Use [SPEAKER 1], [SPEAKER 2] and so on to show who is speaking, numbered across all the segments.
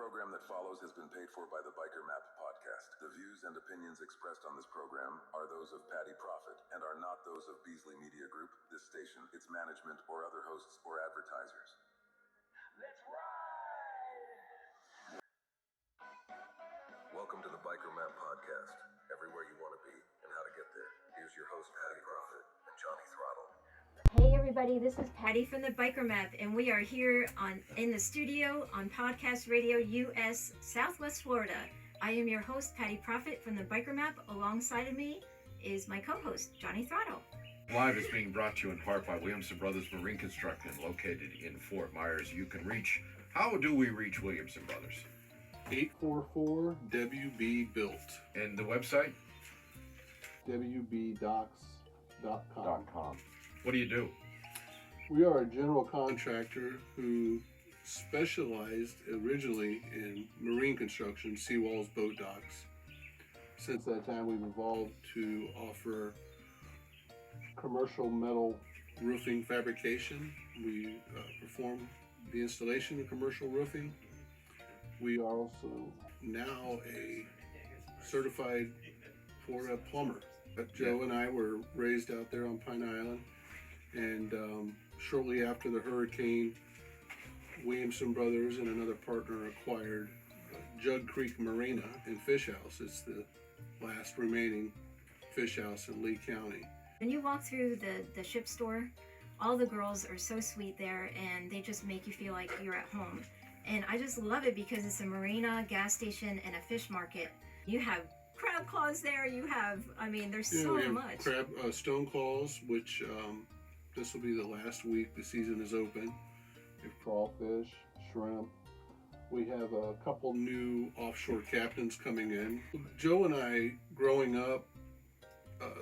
[SPEAKER 1] program that follows has been paid for by the Biker Map podcast. The views and opinions expressed on this program are those of Patty Profit and are not those of Beasley Media Group, this station, its management, or other hosts or advertisers. Let's ride! Welcome to the Biker Map podcast. Everywhere you want to be and how to get there. Here's your host, Patty Profit and Johnny Throttle.
[SPEAKER 2] Hey everybody, this is Patty from the Biker Map, and we are here in the studio on Podcast Radio US, Southwest Florida. I am your host, Patty Profit from the Biker Map. Alongside of me is my co-host, Johnny Throttle.
[SPEAKER 3] Live is being brought to you in part by Williamson Bros Marine Construction, located in Fort Myers. You can reach, how do we reach Williamson Brothers?
[SPEAKER 4] 844-WB-BUILT.
[SPEAKER 3] And the website?
[SPEAKER 4] WBDocs.com.
[SPEAKER 3] What do you do?
[SPEAKER 4] We are a general contractor who specialized originally in marine construction, seawalls, boat docks. Since that time, we've evolved to offer commercial metal roofing fabrication. We perform the installation of commercial roofing. We are also now a certified Florida plumber. Joe and I were raised out there on Pine Island. And shortly after the hurricane, Williamson Brothers and another partner acquired Jug Creek Marina and Fish House. It's the last remaining fish house in Lee County.
[SPEAKER 2] When you walk through the ship store, all the girls are so sweet there, and they just make you feel like you're at home. And I just love it because it's a marina, gas station, and a fish market. You have crab claws there. You have, there's so much.
[SPEAKER 4] Crab, stone claws, which this will be the last week the season is open. We have crawfish, shrimp. We have a couple new offshore captains coming in. Joe and I, growing up,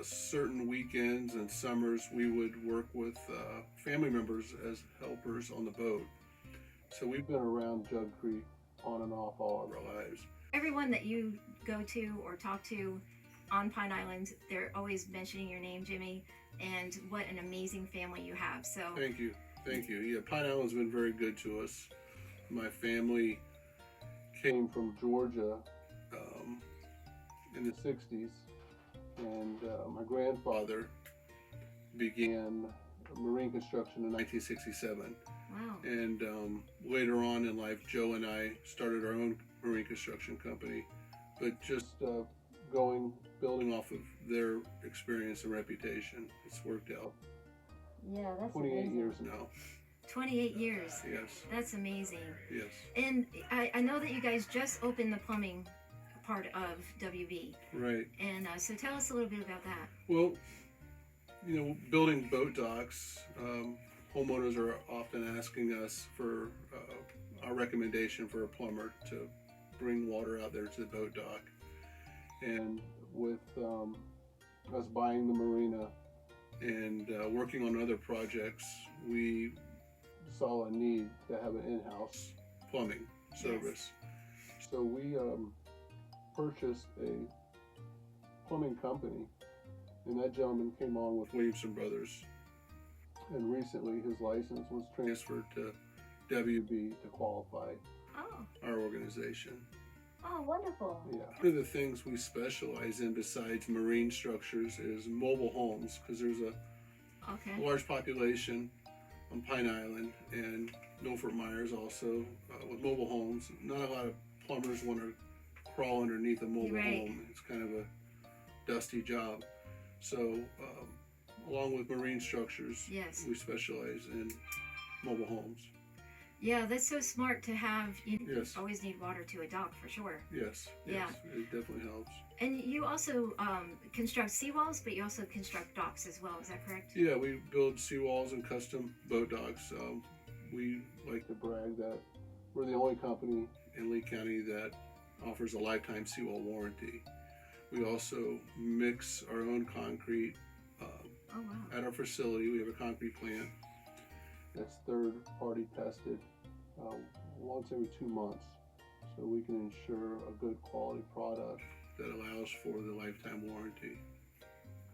[SPEAKER 4] certain weekends and summers, we would work with family members as helpers on the boat. So we've been around Jug Creek on and off all of our lives.
[SPEAKER 2] Everyone that you go to or talk to on Pine Island, they're always mentioning your name, Jimmy, and what an amazing family you have. So
[SPEAKER 4] Thank you. Yeah, Pine Island's been very good to us. My family came from Georgia in the 60s, and my grandfather began marine construction in 1967.
[SPEAKER 2] Wow.
[SPEAKER 4] And later on in life, Joe and I started our own marine construction company, but just building off of their experience and reputation. It's worked out.
[SPEAKER 2] Yeah, that's
[SPEAKER 4] 28
[SPEAKER 2] amazing.
[SPEAKER 4] years now.
[SPEAKER 2] 28 years.
[SPEAKER 4] Yes.
[SPEAKER 2] That's amazing.
[SPEAKER 4] Yes.
[SPEAKER 2] And I know that you guys just opened the plumbing part of WB.
[SPEAKER 4] Right.
[SPEAKER 2] And so tell us a little bit about that.
[SPEAKER 4] Well, building boat docks, homeowners are often asking us for our recommendation for a plumber to bring water out there to the boat dock. And with us buying the marina and working on other projects, we saw a need to have an in-house plumbing service. Yes. So we purchased a plumbing company, and that gentleman came on with Williamson Brothers. And recently his license was transferred to WB to qualify our organization.
[SPEAKER 2] Oh, wonderful.
[SPEAKER 4] Yeah. One of the things we specialize in besides marine structures is mobile homes, because there's a large population on Pine Island and Fort Myers also with mobile homes. Not a lot of plumbers want to crawl underneath a mobile home. It's kind of a dusty job. So along with marine structures,
[SPEAKER 2] yes,
[SPEAKER 4] we specialize in mobile homes.
[SPEAKER 2] Yeah, that's so smart to have. You
[SPEAKER 4] Yes.
[SPEAKER 2] always need water to a dock for sure.
[SPEAKER 4] Yes.
[SPEAKER 2] Yeah.
[SPEAKER 4] It definitely helps.
[SPEAKER 2] And you also construct seawalls, but you also construct docks as well. Is that correct?
[SPEAKER 4] Yeah, we build seawalls and custom boat docks. We like to brag that we're the only company in Lee County that offers a lifetime seawall warranty. We also mix our own concrete at our facility. We have a concrete plant that's third-party tested once every 2 months, so we can ensure a good quality product that allows for the lifetime warranty.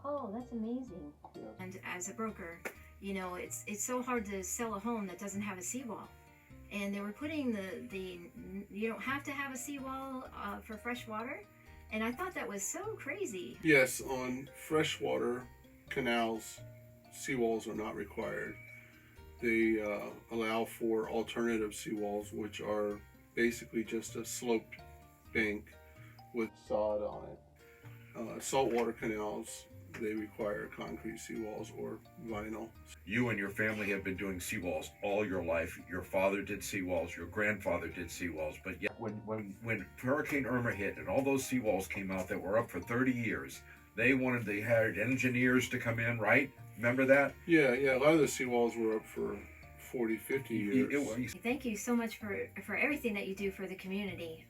[SPEAKER 2] Oh, that's amazing.
[SPEAKER 4] Yeah.
[SPEAKER 2] And as a broker, it's so hard to sell a home that doesn't have a seawall. and they were putting the you don't have to have a seawall for fresh water, and I thought that was so crazy.
[SPEAKER 4] Yes, on freshwater canals, seawalls are not required. They allow for alternative seawalls, which are basically just a sloped bank with sod on it. Saltwater canals, they require concrete seawalls or vinyl.
[SPEAKER 3] You and your family have been doing seawalls all your life. Your father did seawalls, your grandfather did seawalls, but yet when Hurricane Irma hit and all those seawalls came out that were up for 30 years, they hired engineers to come in, right? Remember that?
[SPEAKER 4] Yeah, a lot of the seawalls were up for 40, 50 years.
[SPEAKER 2] Thank you so much for everything that you do for the community.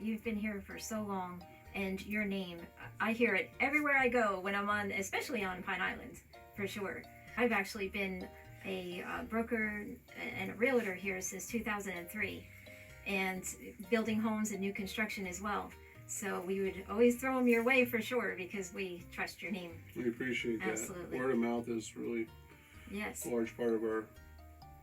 [SPEAKER 2] You've been here for so long, and your name, I hear it everywhere I go when I'm on, especially on Pine Island, for sure. I've actually been a broker and a realtor here since 2003, and building homes and new construction as well. So we would always throw them your way for sure, because we trust your name.
[SPEAKER 4] We appreciate that.
[SPEAKER 2] Absolutely.
[SPEAKER 4] Word of mouth is really
[SPEAKER 2] yes.
[SPEAKER 4] a large part of our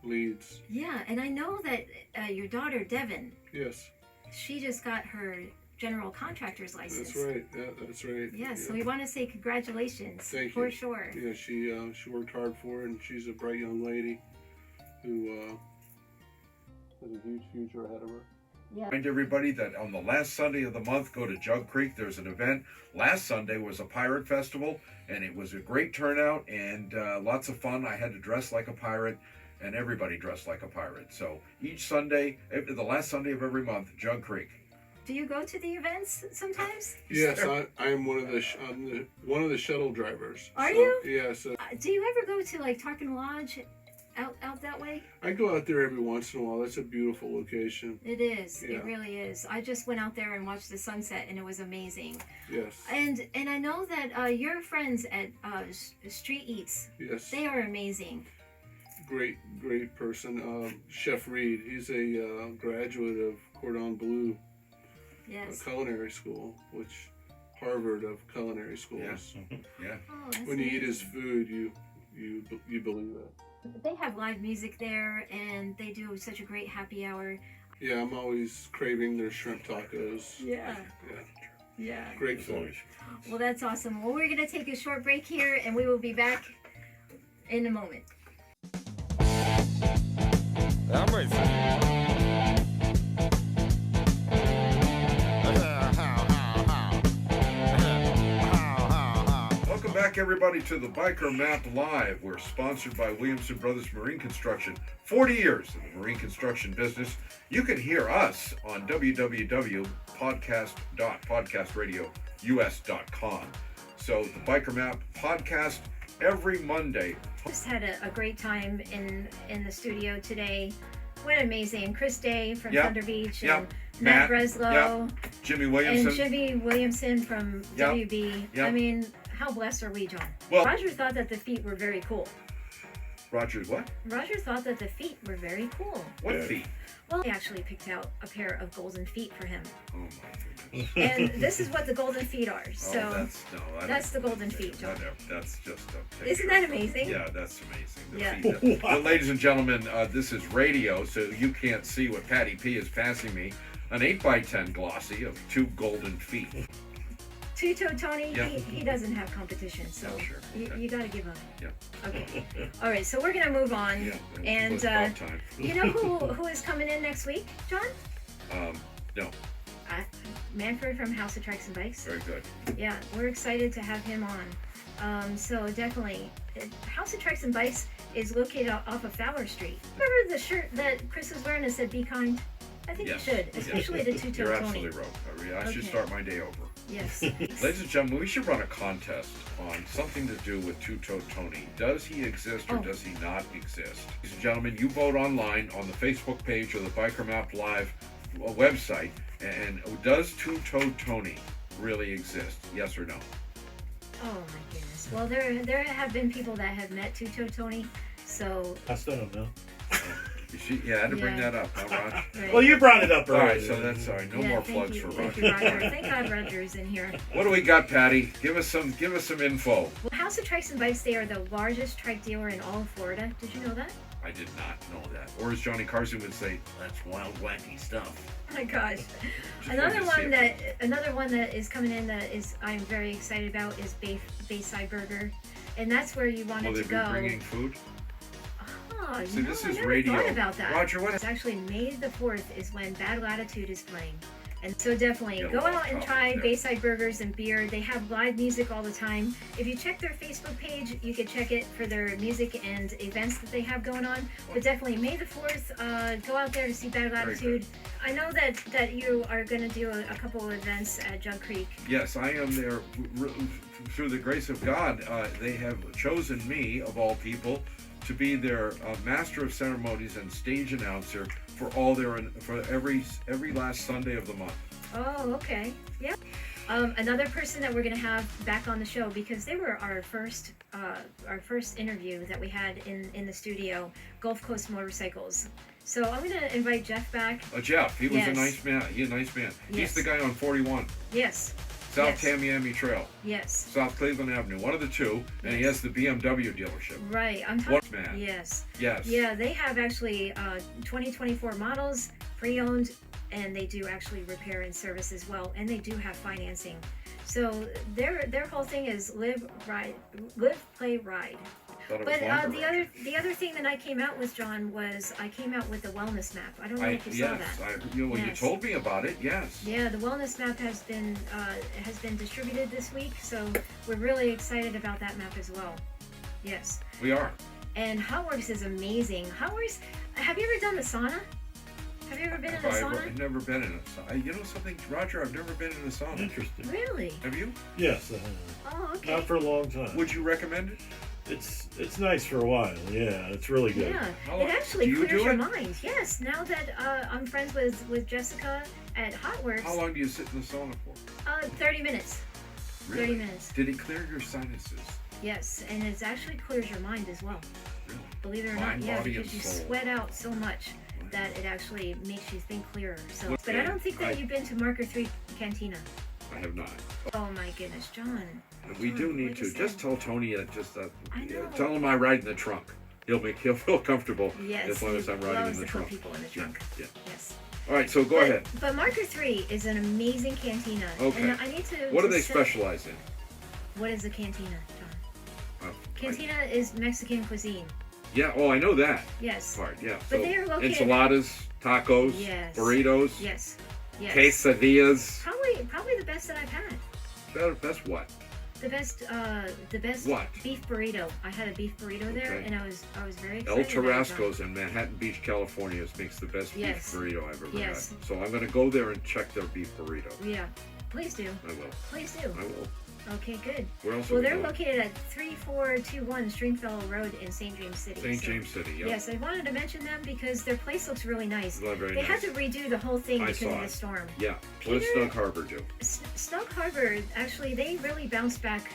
[SPEAKER 4] leads.
[SPEAKER 2] Yeah, and I know that your daughter, Devin,
[SPEAKER 4] Yes.
[SPEAKER 2] she just got her general contractor's license.
[SPEAKER 4] That's right. Yeah, that's right.
[SPEAKER 2] Yes, so we want to say congratulations.
[SPEAKER 4] Thank
[SPEAKER 2] for
[SPEAKER 4] you.
[SPEAKER 2] sure.
[SPEAKER 4] Yeah, she worked hard for it, and she's a bright young lady who has a huge future ahead of her.
[SPEAKER 2] Yeah.
[SPEAKER 3] Remind everybody that on the last Sunday of the month, go to Jug Creek. There's an event. Last Sunday was a pirate festival, and it was a great turnout and lots of fun. I had to dress like a pirate, and everybody dressed like a pirate. So each Sunday, the last Sunday of every month, Jug Creek.
[SPEAKER 2] Do you go to the events sometimes?
[SPEAKER 4] Yes, I'm one of one of the shuttle drivers.
[SPEAKER 2] Are you?
[SPEAKER 4] Yes.
[SPEAKER 2] Do you ever go to like Tarpon Lodge out that way?
[SPEAKER 4] I go out there every once in a while. That's a beautiful location.
[SPEAKER 2] It is.
[SPEAKER 4] Yeah.
[SPEAKER 2] It really is. I just went out there and watched the sunset, and it was amazing.
[SPEAKER 4] Yes.
[SPEAKER 2] And I know that your friends at Street Eats,
[SPEAKER 4] Yes.
[SPEAKER 2] they are amazing.
[SPEAKER 4] Great person. Chef Reed, he's a graduate of Cordon Bleu
[SPEAKER 2] Yes.
[SPEAKER 4] Culinary School, which Harvard of culinary schools.
[SPEAKER 3] Yeah.
[SPEAKER 2] Oh, that's
[SPEAKER 4] When you eat his
[SPEAKER 2] amazing.
[SPEAKER 4] food, you believe it.
[SPEAKER 2] They have live music there, and they do such a great happy hour.
[SPEAKER 4] Yeah, I'm always craving their shrimp tacos.
[SPEAKER 2] Yeah.
[SPEAKER 4] Yeah.
[SPEAKER 2] Yeah.
[SPEAKER 4] Great food.
[SPEAKER 2] Well, that's awesome. Well, we're going to take a short break here, and we will be back in a moment.
[SPEAKER 5] I'm ready.
[SPEAKER 3] Welcome back, everybody, to the Biker Map Live. We're sponsored by Williamson Bros Marine Construction. 40 years in the marine construction business. You can hear us on www.podcast.podcastradious.com. So the Biker Map podcast every Monday.
[SPEAKER 2] Just had a great time in the studio today. What amazing. Chris Day from
[SPEAKER 3] Yep.
[SPEAKER 2] Thunder Beach,
[SPEAKER 3] Yep.
[SPEAKER 2] and Matt Breslow,
[SPEAKER 3] Yep. Jimmy Williamson.
[SPEAKER 2] and Jimmy Williamson from
[SPEAKER 3] Yep.
[SPEAKER 2] WB.
[SPEAKER 3] Yep.
[SPEAKER 2] I mean, how blessed are we, John?
[SPEAKER 3] Well-
[SPEAKER 2] Roger thought that the feet were very cool.
[SPEAKER 3] Roger's what?
[SPEAKER 2] Roger thought that the feet were very cool.
[SPEAKER 3] What feet?
[SPEAKER 2] Well, he actually picked out a pair of golden feet for him.
[SPEAKER 3] Oh my goodness.
[SPEAKER 2] And this is what the golden feet are. So
[SPEAKER 3] that's
[SPEAKER 2] the golden feet, John.
[SPEAKER 3] That's just a picture.
[SPEAKER 2] Isn't that amazing?
[SPEAKER 3] Yeah, that's amazing. The
[SPEAKER 2] Yeah.
[SPEAKER 3] feet. Well, ladies and gentlemen, this is radio, so you can't see what Patty P is passing me. An 8x10 glossy of two golden feet.
[SPEAKER 2] Two-Toe Tony,
[SPEAKER 3] Yeah.
[SPEAKER 2] he doesn't have competition, so
[SPEAKER 3] Oh, sure.
[SPEAKER 2] you
[SPEAKER 3] Okay.
[SPEAKER 2] got to give him.
[SPEAKER 3] Yeah.
[SPEAKER 2] Okay. All right, so we're going to move on.
[SPEAKER 3] Yeah.
[SPEAKER 2] And
[SPEAKER 3] it's about time.
[SPEAKER 2] you know who is coming in next week, John?
[SPEAKER 3] No,
[SPEAKER 2] Manfred from House of Trikes and Bikes.
[SPEAKER 3] very good.
[SPEAKER 2] Yeah, we're excited to have him on. So definitely, House of Trikes and Bikes is located off of Fowler Street. Remember the shirt that Chris was wearing that said "Be kind"? I think
[SPEAKER 3] Yes.
[SPEAKER 2] you should, especially the Two-Toe
[SPEAKER 3] You're
[SPEAKER 2] Tony.
[SPEAKER 3] absolutely right. I should
[SPEAKER 2] Okay.
[SPEAKER 3] start my day over.
[SPEAKER 2] Yes.
[SPEAKER 3] Ladies and gentlemen, we should run a contest on something to do with Two-Toe Tony. Does he exist or
[SPEAKER 2] Oh.
[SPEAKER 3] does he not exist? Ladies and gentlemen, you vote online on the Facebook page or the Biker Map Live website. And does Two-Toe Tony really exist? Yes or no?
[SPEAKER 2] Oh my goodness. Well, there have been people that have met Two-Toe Tony, so
[SPEAKER 6] I still don't know.
[SPEAKER 3] Yeah, I had to bring
[SPEAKER 2] Yeah.
[SPEAKER 3] that up, huh, Raj?
[SPEAKER 2] right.
[SPEAKER 6] Well, you brought it up
[SPEAKER 3] All
[SPEAKER 6] earlier.
[SPEAKER 3] right, so that's all right. No
[SPEAKER 2] Yeah,
[SPEAKER 3] more
[SPEAKER 2] thank
[SPEAKER 3] plugs
[SPEAKER 2] you,
[SPEAKER 3] for
[SPEAKER 2] thank
[SPEAKER 3] Roger.
[SPEAKER 2] you, Roger. Thank God Roger is in here.
[SPEAKER 3] What do we got, Patty? Give us some info.
[SPEAKER 2] Well, House House of Trikes and Bikes, they are the largest trike dealer in all of Florida. Did you know that?
[SPEAKER 3] I did not know that. Or as Johnny Carson would say, that's wild, wacky stuff.
[SPEAKER 2] Oh my gosh.
[SPEAKER 3] Just
[SPEAKER 2] Another
[SPEAKER 3] wanted to see
[SPEAKER 2] one that is coming in that is I'm very excited about is Bayside Burger. And that's where you wanted
[SPEAKER 3] Will they
[SPEAKER 2] to
[SPEAKER 3] be
[SPEAKER 2] go.
[SPEAKER 3] bringing food?
[SPEAKER 2] Oh,
[SPEAKER 3] See, this
[SPEAKER 2] I
[SPEAKER 3] is
[SPEAKER 2] never
[SPEAKER 3] radio.
[SPEAKER 2] thought about that.
[SPEAKER 3] Roger, what?
[SPEAKER 2] It's actually May the 4th is when Bad Latitude is playing. And so definitely
[SPEAKER 3] Yeah,
[SPEAKER 2] go
[SPEAKER 3] well,
[SPEAKER 2] out and
[SPEAKER 3] probably
[SPEAKER 2] try
[SPEAKER 3] there.
[SPEAKER 2] Bayside Burgers and beer. They have live music all the time. If you check their Facebook page, you can check it for their music and events that they have going on. But definitely May the 4th, go out there to see Bad Latitude. I know that you are going to do a couple of events at Jug Creek.
[SPEAKER 3] Yes, I am there. Through the grace of God, they have chosen me, of all people, to be their master of ceremonies and stage announcer for every last Sunday of the month.
[SPEAKER 2] Oh, okay. Yeah. Another person that we're going to have back on the show, because they were our first interview that we had in the studio, Gulf Coast Motorcycles. So I'm going to invite Jeff back.
[SPEAKER 3] Jeff, he was
[SPEAKER 2] Yes.
[SPEAKER 3] a nice man. He's a nice man.
[SPEAKER 2] Yes.
[SPEAKER 3] He's the guy on 41,
[SPEAKER 2] Yes.
[SPEAKER 3] South
[SPEAKER 2] Yes.
[SPEAKER 3] Tamiami Trail,
[SPEAKER 2] Yes.
[SPEAKER 3] South Cleveland Avenue, one of the two, and he
[SPEAKER 2] Yes.
[SPEAKER 3] has the BMW dealership.
[SPEAKER 2] Right. I'm talking.
[SPEAKER 3] What man?
[SPEAKER 2] Yes.
[SPEAKER 3] Yes.
[SPEAKER 2] Yeah, they have actually 2024 models, pre-owned, and they do actually repair and service as well, and they do have financing. So their whole thing is live, play, ride.
[SPEAKER 3] Thought it was
[SPEAKER 2] But
[SPEAKER 3] longer, Roger.
[SPEAKER 2] the other thing that I came out with, John, was I came out with the wellness map. I don't know if you saw that.
[SPEAKER 3] You
[SPEAKER 2] Yes.
[SPEAKER 3] told me about it. Yes.
[SPEAKER 2] Yeah, the wellness map has been distributed this week, so we're really excited about that map as well. Yes.
[SPEAKER 3] We are.
[SPEAKER 2] And Hotworks is amazing. Hotworks, have you ever done the sauna? Have you ever been in a sauna?
[SPEAKER 3] I've never been in a sauna. You know something, Roger? I've never been in a sauna.
[SPEAKER 6] Interesting.
[SPEAKER 2] Really?
[SPEAKER 3] Have you?
[SPEAKER 6] Yes.
[SPEAKER 2] Oh, okay.
[SPEAKER 6] Not for a long time.
[SPEAKER 3] Would you recommend it?
[SPEAKER 6] It's nice for a while. Yeah, it's really good.
[SPEAKER 2] Yeah,
[SPEAKER 3] How
[SPEAKER 2] it
[SPEAKER 3] long-
[SPEAKER 2] actually
[SPEAKER 3] do you
[SPEAKER 2] clears
[SPEAKER 3] do
[SPEAKER 2] your
[SPEAKER 3] it?
[SPEAKER 2] mind. Yes, now that I'm friends with Jessica at Hotworks,
[SPEAKER 3] How long do you sit in the sauna for?
[SPEAKER 2] 30 minutes.
[SPEAKER 3] Really?
[SPEAKER 2] 30 minutes.
[SPEAKER 3] Did it clear your sinuses?
[SPEAKER 2] Yes, and it actually clears your mind as well.
[SPEAKER 3] Really?
[SPEAKER 2] Believe it or
[SPEAKER 3] Mind,
[SPEAKER 2] not, yeah,
[SPEAKER 3] body,
[SPEAKER 2] because
[SPEAKER 3] and
[SPEAKER 2] you
[SPEAKER 3] soul.
[SPEAKER 2] sweat out so much that it actually makes you think clearer. So,
[SPEAKER 3] What-
[SPEAKER 2] but I don't think that
[SPEAKER 3] Right.
[SPEAKER 2] you've been to Marker 3 Cantina.
[SPEAKER 3] I have not.
[SPEAKER 2] Oh my goodness, John.
[SPEAKER 3] We do
[SPEAKER 2] John,
[SPEAKER 3] need
[SPEAKER 2] what
[SPEAKER 3] to.
[SPEAKER 2] is
[SPEAKER 3] Just
[SPEAKER 2] that?
[SPEAKER 3] tell Tony,
[SPEAKER 2] I know.
[SPEAKER 3] tell him I ride in the trunk. He'll feel comfortable
[SPEAKER 2] Yes,
[SPEAKER 3] as long as I'm
[SPEAKER 2] he
[SPEAKER 3] riding in
[SPEAKER 2] loves
[SPEAKER 3] the
[SPEAKER 2] to put
[SPEAKER 3] trunk.
[SPEAKER 2] people in the trunk.
[SPEAKER 3] Yeah.
[SPEAKER 2] Yes.
[SPEAKER 3] All right, so go
[SPEAKER 2] but,
[SPEAKER 3] ahead.
[SPEAKER 2] But Marker 3 is an amazing cantina.
[SPEAKER 3] Okay.
[SPEAKER 2] And I need to.
[SPEAKER 3] What do
[SPEAKER 2] to
[SPEAKER 3] they
[SPEAKER 2] say-
[SPEAKER 3] specialize in?
[SPEAKER 2] What is a cantina, John?
[SPEAKER 3] I-
[SPEAKER 2] Cantina is Mexican cuisine.
[SPEAKER 3] yeah. Oh, I know that
[SPEAKER 2] Yes.
[SPEAKER 3] part. Yeah.
[SPEAKER 2] But
[SPEAKER 3] So
[SPEAKER 2] they are located.
[SPEAKER 3] enchiladas, tacos,
[SPEAKER 2] Yes.
[SPEAKER 3] burritos,
[SPEAKER 2] Yes. Yes.
[SPEAKER 3] quesadillas.
[SPEAKER 2] Probably the best that I've had.
[SPEAKER 3] That's what?
[SPEAKER 2] The best
[SPEAKER 3] What?
[SPEAKER 2] beef burrito. I had a beef burrito there,
[SPEAKER 3] Okay.
[SPEAKER 2] and I was very
[SPEAKER 3] El
[SPEAKER 2] excited. about it, John.
[SPEAKER 3] Tarasco's in Manhattan Beach, California makes the best
[SPEAKER 2] Yes.
[SPEAKER 3] beef burrito I've ever
[SPEAKER 2] Yes.
[SPEAKER 3] had. So I'm going to go there and check their beef burrito.
[SPEAKER 2] Yeah. Please do.
[SPEAKER 3] I will.
[SPEAKER 2] Please do.
[SPEAKER 3] I will.
[SPEAKER 2] Okay, good.
[SPEAKER 3] Where else are
[SPEAKER 2] Well,
[SPEAKER 3] we
[SPEAKER 2] they're
[SPEAKER 3] going?
[SPEAKER 2] located at 3421 Stringfellow Road in St. James City.
[SPEAKER 3] St.
[SPEAKER 2] so-
[SPEAKER 3] James City. Yeah.
[SPEAKER 2] Yes, I wanted to mention them because their place looks really nice.
[SPEAKER 3] Not very
[SPEAKER 2] They
[SPEAKER 3] nice.
[SPEAKER 2] had to redo the whole thing
[SPEAKER 3] I
[SPEAKER 2] because
[SPEAKER 3] saw
[SPEAKER 2] of the
[SPEAKER 3] it.
[SPEAKER 2] storm.
[SPEAKER 3] Yeah. What does
[SPEAKER 2] Peter-
[SPEAKER 3] Snug Harbor do?
[SPEAKER 2] Snug Harbor, actually, they really bounced back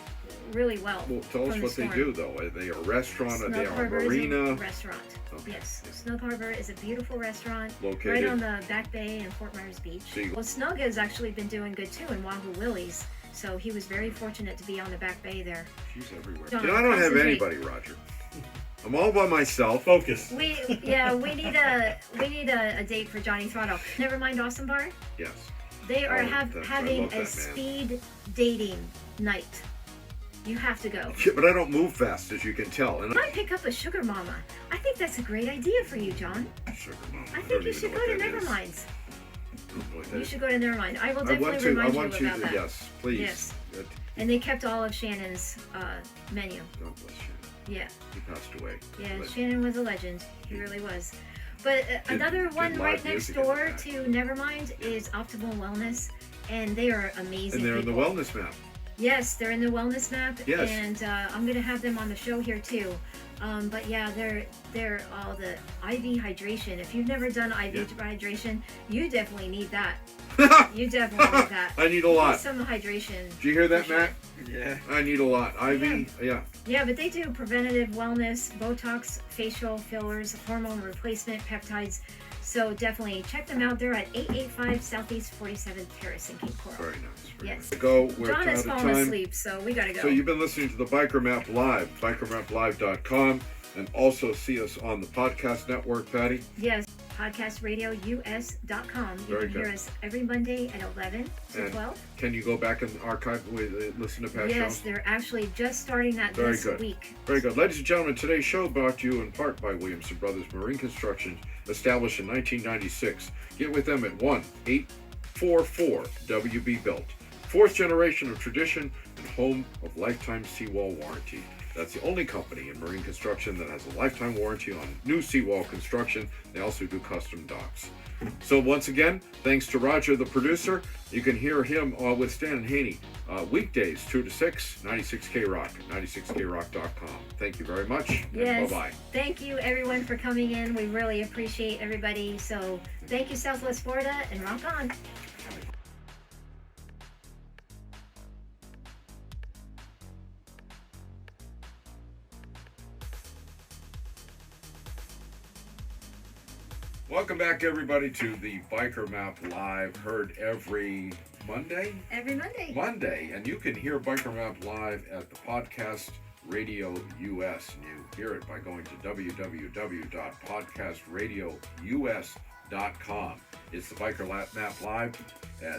[SPEAKER 2] really well.
[SPEAKER 3] Well, tell us
[SPEAKER 2] from the
[SPEAKER 3] what they
[SPEAKER 2] storm.
[SPEAKER 3] do, though. Are they a restaurant? Are
[SPEAKER 2] Snug
[SPEAKER 3] they a
[SPEAKER 2] Harbor
[SPEAKER 3] marina?
[SPEAKER 2] is a restaurant.
[SPEAKER 3] Okay.
[SPEAKER 2] Yes, Snug Harbor is a beautiful restaurant
[SPEAKER 3] Located.
[SPEAKER 2] right on the Back Bay in Fort Myers Beach.
[SPEAKER 3] So you-
[SPEAKER 2] Well, Snug has actually been doing good too in Wahoo Willie's, so he was very fortunate to be on the Back Bay there.
[SPEAKER 3] She's everywhere.
[SPEAKER 2] John,
[SPEAKER 3] You know, I don't have
[SPEAKER 2] concentrate.
[SPEAKER 3] anybody, Roger. I'm all by myself.
[SPEAKER 6] Focus.
[SPEAKER 2] We need a date for Johnny Throttle. Never mind Awesome Bar.
[SPEAKER 3] Yes.
[SPEAKER 2] They are
[SPEAKER 3] Oh, I
[SPEAKER 2] having
[SPEAKER 3] love that
[SPEAKER 2] a
[SPEAKER 3] man.
[SPEAKER 2] speed dating night. You have to go.
[SPEAKER 3] Yeah, but I don't move fast, as you can tell. And
[SPEAKER 2] You might pick up a sugar mama. I think that's a great idea for you, John.
[SPEAKER 3] Sugar Mama.
[SPEAKER 2] I
[SPEAKER 3] don't
[SPEAKER 2] think you
[SPEAKER 3] even
[SPEAKER 2] should
[SPEAKER 3] know
[SPEAKER 2] go
[SPEAKER 3] what
[SPEAKER 2] to
[SPEAKER 3] that is.
[SPEAKER 2] Neverminds.
[SPEAKER 3] I don't know what that
[SPEAKER 2] You
[SPEAKER 3] is.
[SPEAKER 2] should go to Nevermind. I will
[SPEAKER 3] I
[SPEAKER 2] definitely
[SPEAKER 3] want to. I
[SPEAKER 2] remind
[SPEAKER 3] want
[SPEAKER 2] you
[SPEAKER 3] you
[SPEAKER 2] about
[SPEAKER 3] to.
[SPEAKER 2] that.
[SPEAKER 3] Yes, please.
[SPEAKER 2] Yes.
[SPEAKER 3] Uh,
[SPEAKER 2] And they kept all of Shannon's menu.
[SPEAKER 3] God bless you.
[SPEAKER 2] Yeah,
[SPEAKER 3] He passed away.
[SPEAKER 2] yeah.
[SPEAKER 3] But
[SPEAKER 2] Shannon was a legend. He really was. But another
[SPEAKER 3] did
[SPEAKER 2] one
[SPEAKER 3] live
[SPEAKER 2] right next
[SPEAKER 3] music in the
[SPEAKER 2] door
[SPEAKER 3] back.
[SPEAKER 2] to Nevermind is Optimal Wellness, and they are amazing.
[SPEAKER 3] And they're in the
[SPEAKER 2] people.
[SPEAKER 3] wellness map.
[SPEAKER 2] Yes, they're in the wellness map,
[SPEAKER 3] Yes.
[SPEAKER 2] and I'm gonna have them on the show here too. But yeah, they're all the IV hydration. If you've never done IV
[SPEAKER 3] Yeah.
[SPEAKER 2] hydration, you definitely need that. You definitely need that.
[SPEAKER 3] I need a
[SPEAKER 2] You
[SPEAKER 3] lot.
[SPEAKER 2] need some hydration.
[SPEAKER 3] Did you hear that,
[SPEAKER 2] For sure.
[SPEAKER 3] Matt?
[SPEAKER 7] Yeah.
[SPEAKER 3] I need a lot. IV, yeah.
[SPEAKER 2] Yeah, but they do preventative wellness, Botox, facial fillers, hormone replacement, peptides. So definitely check them out. They're at 885 Southeast 47th Terrace in Cape Coral.
[SPEAKER 3] Very nice. Very
[SPEAKER 2] Yes.
[SPEAKER 3] nice. Go. We're
[SPEAKER 2] John
[SPEAKER 3] out
[SPEAKER 2] is
[SPEAKER 3] of
[SPEAKER 2] falling
[SPEAKER 3] time.
[SPEAKER 2] asleep, so we gotta go.
[SPEAKER 3] So you've been listening to the Biker Map Live, bikermaplive.com, and also see us on the podcast network, Patty.
[SPEAKER 2] Yes, podcastradious.com. You
[SPEAKER 3] Very
[SPEAKER 2] can hear
[SPEAKER 3] good.
[SPEAKER 2] us every Monday at 11 to
[SPEAKER 3] And
[SPEAKER 2] 12.
[SPEAKER 3] Can you go back and archive with listen to past
[SPEAKER 2] Yes,
[SPEAKER 3] shows?
[SPEAKER 2] they're actually just starting that
[SPEAKER 3] Very
[SPEAKER 2] this
[SPEAKER 3] good.
[SPEAKER 2] week.
[SPEAKER 3] Very good. Ladies and gentlemen, today's show brought to you in part by Williamson Bros Marine Construction, established in 1996. Get with them at 1-844-WB Built. Fourth generation of tradition and home of lifetime seawall warranty. That's the only company in marine construction that has a lifetime warranty on new seawall construction. They also do custom docks. So once again, thanks to Roger, the producer. You can hear him with Stan and Haney weekdays 2 to 6, 96K Rock, 96krock.com. Thank you very much, and
[SPEAKER 2] Yes.
[SPEAKER 3] bye-bye.
[SPEAKER 2] Thank you, everyone, for coming in. We really appreciate everybody. So thank you, Southwest Florida, and rock on.
[SPEAKER 3] Welcome back, everybody, to the Biker Map Live, heard every Monday?
[SPEAKER 2] Every Monday.
[SPEAKER 3] Monday, and you can hear Biker Map Live at the Podcast Radio US, and you hear it by going to www.podcastradious.com. It's the Biker Map Live,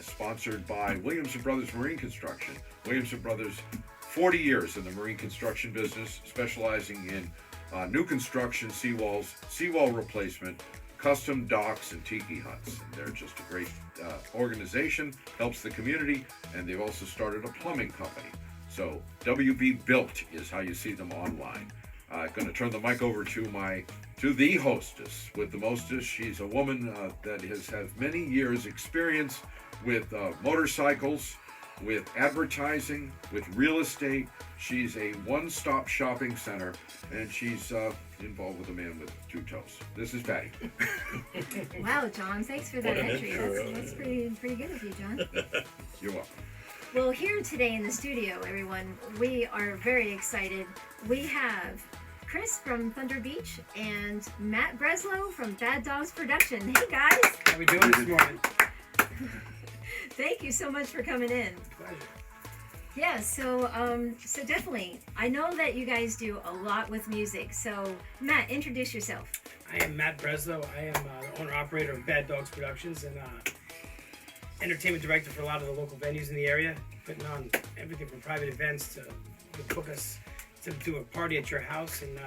[SPEAKER 3] sponsored by Williamson Bros Marine Construction. Williamson Bros, 40 years in the marine construction business, specializing in new construction, seawall replacement, custom docks, and tiki huts. And they're just a great organization, helps the community, and they've also started a plumbing company. So WB Built is how you see them online. I'm going to turn the mic over to the hostess with the mostest. She's a woman that has had many years experience with motorcycles, with advertising, with real estate. She's a one-stop shopping center, and she's involved with a man with two toes. This is Patty.
[SPEAKER 2] Wow, John, thanks for that
[SPEAKER 6] What an
[SPEAKER 2] entry.
[SPEAKER 6] intro.
[SPEAKER 2] That's pretty good of you, John.
[SPEAKER 3] You're welcome.
[SPEAKER 2] Well, here today in the studio, everyone, we are very excited. We have Chris from Thunder Beach and Matt Breslow from Dogz Productions. Hey, guys.
[SPEAKER 7] How we doing this morning?
[SPEAKER 2] Thank you so much for coming in.
[SPEAKER 7] Pleasure.
[SPEAKER 2] Yeah, so definitely, I know that you guys do a lot with music. So, Matt, introduce yourself.
[SPEAKER 7] I am Matt Breslow. I am the owner-operator of Dogz Productions and entertainment director for a lot of the local venues in the area, putting on everything from private events to book us to do a party at your house, and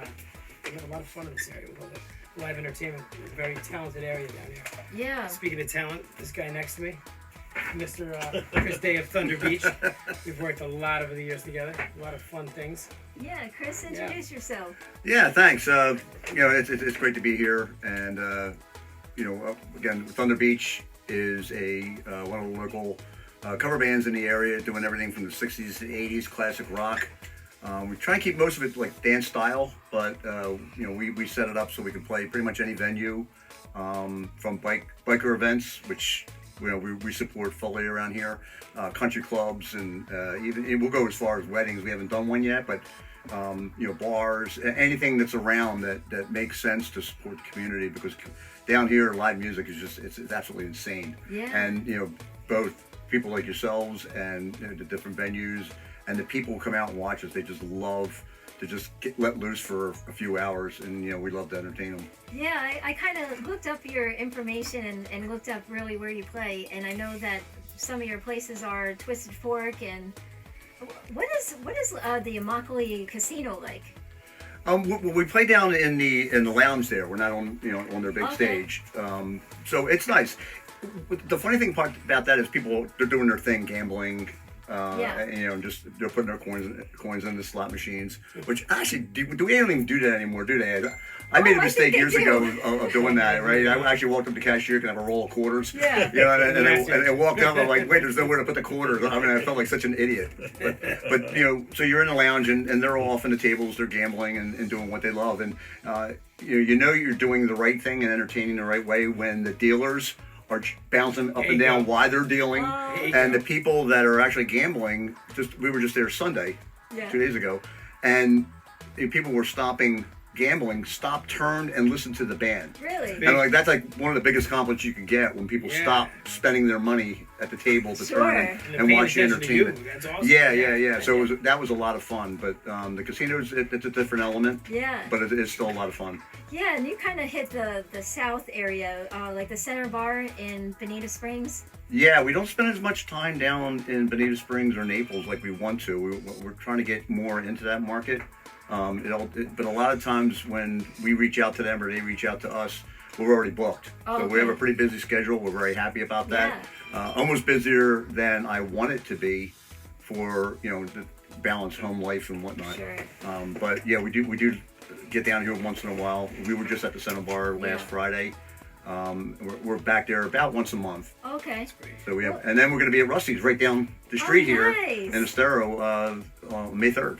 [SPEAKER 7] we have a lot of fun in this area with all the live entertainment. It's a very talented area down here.
[SPEAKER 2] Yeah.
[SPEAKER 7] Speaking of talent, this guy next to me, Mr. Chris Day of Thunder Beach. We've worked a lot over the years together, a lot of fun things.
[SPEAKER 2] Yeah, Chris, introduce yourself.
[SPEAKER 8] Yeah, thanks. It's great to be here, and again, Thunder Beach is one of the local cover bands in the area, doing everything from the 60s to 80s classic rock. We try and keep most of it like dance style, but we set it up so we can play pretty much any venue, from biker events, which we support fully around here, country clubs, and even we'll go as far as weddings. We haven't done one yet, but bars, anything that's around that makes sense to support the community, because down here live music is just it's absolutely insane.
[SPEAKER 2] Yeah.
[SPEAKER 8] And both people like yourselves and the different venues and the people who come out and watch us, they just love to just let loose for a few hours, and we love to entertain them.
[SPEAKER 2] Yeah, I kind of looked up your information and looked up really where you play, and I know that some of your places are Twisted Fork. And what is the Immokalee Casino like?
[SPEAKER 8] We play down in the lounge there. We're not on on their big
[SPEAKER 2] Okay.
[SPEAKER 8] stage, so it's nice. The funny thing about that is they're doing their thing, gambling.
[SPEAKER 2] Yeah.
[SPEAKER 8] And just they're putting their coins in the slot machines, which actually we don't even do that anymore, do they? I made a
[SPEAKER 2] I
[SPEAKER 8] mistake
[SPEAKER 2] think they
[SPEAKER 8] years
[SPEAKER 2] do.
[SPEAKER 8] ago of doing that, right? I actually walked up to the cashier, can I have a roll of quarters?
[SPEAKER 2] Yeah.
[SPEAKER 8] And I walked up, I'm like, wait, there's nowhere to put the quarters. I mean, I felt like such an idiot. But so you're in the lounge, and they're all off in the tables, they're gambling and doing what they love, and you're doing the right thing and entertaining the right way when the dealers are bouncing up
[SPEAKER 7] There
[SPEAKER 8] and
[SPEAKER 7] you
[SPEAKER 8] down
[SPEAKER 7] go.
[SPEAKER 8] while they're dealing.
[SPEAKER 2] Oh.
[SPEAKER 7] There you
[SPEAKER 8] And
[SPEAKER 7] go.
[SPEAKER 8] the people that are actually gambling, we were just there Sunday,
[SPEAKER 2] Yeah.
[SPEAKER 8] 2 days ago, and the people were stopping gambling, stopped, turned, and listened to the band.
[SPEAKER 2] Really?
[SPEAKER 8] And like that's like one of the biggest compliments you can get when people
[SPEAKER 7] Yeah.
[SPEAKER 8] stop spending their money at the table to
[SPEAKER 2] Sure.
[SPEAKER 8] turn
[SPEAKER 7] And
[SPEAKER 8] and
[SPEAKER 7] they're
[SPEAKER 8] watch the
[SPEAKER 7] paying attention to you.
[SPEAKER 8] entertainment.
[SPEAKER 7] That's awesome.
[SPEAKER 8] Yeah. So that was a lot of fun. But the casino it's a different element,
[SPEAKER 2] Yeah.
[SPEAKER 8] but it is still a lot of fun.
[SPEAKER 2] Yeah, and you kind of hit the south area, like the Center Bar in Bonita Springs.
[SPEAKER 8] Yeah, we don't spend as much time down in Bonita Springs or Naples like we want to. We're trying to get more into that market. But a lot of times when we reach out to them or they reach out to us, we're already booked.
[SPEAKER 2] Oh,
[SPEAKER 8] So we have
[SPEAKER 2] okay.
[SPEAKER 8] a pretty busy schedule. We're very happy about that. Almost busier than I want it to be for the balanced home life and whatnot.
[SPEAKER 2] Sure.
[SPEAKER 8] But yeah, we do get down here once in a while. We were just at the Center Bar last
[SPEAKER 2] Yeah.
[SPEAKER 8] Friday. We're back there about once a month.
[SPEAKER 2] Okay.
[SPEAKER 8] So we have, and then we're going to be at Rusty's right down the street here
[SPEAKER 2] nice.
[SPEAKER 8] in Estero, May 3rd.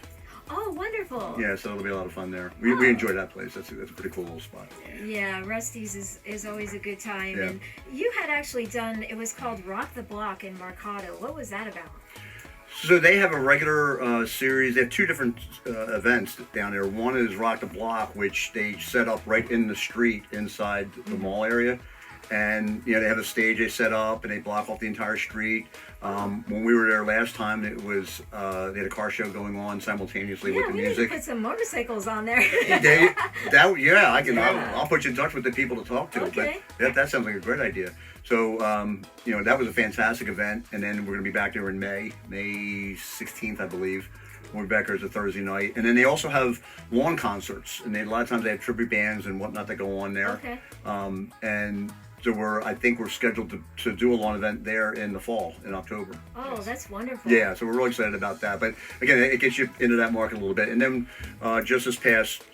[SPEAKER 2] Oh, wonderful.
[SPEAKER 8] Yeah, so it'll be a lot of fun there. We enjoy that place. That's a pretty cool little spot.
[SPEAKER 2] Yeah, Rusty's is always a good time.
[SPEAKER 8] Yeah.
[SPEAKER 2] And you had actually done, it was called Rock the Block in Mercado. What was that about?
[SPEAKER 8] So they have a regular series. They have two different events down there. One is Rock the Block, which they set up right in the street inside the mall area. And they have a stage they set up and they block off the entire street. When we were there last time, it was they had a car show going on simultaneously with the
[SPEAKER 2] we need to
[SPEAKER 8] music.
[SPEAKER 2] put some motorcycles on there.
[SPEAKER 8] I'll put you in touch with the people to talk to.
[SPEAKER 2] Okay.
[SPEAKER 8] But that sounds like a great idea. So that was a fantastic event, and then we're going to be back there in May 16th, I believe. We're back there as a Thursday night, and then they also have lawn concerts, and a lot of times they have tribute bands and whatnot that go on there.
[SPEAKER 2] Okay.
[SPEAKER 8] And so I think we're scheduled to do a lawn event there in the fall, in October.
[SPEAKER 2] Oh, that's wonderful.
[SPEAKER 8] Yeah, so we're really excited about that. But again, it gets you into that market a little bit. And then just this past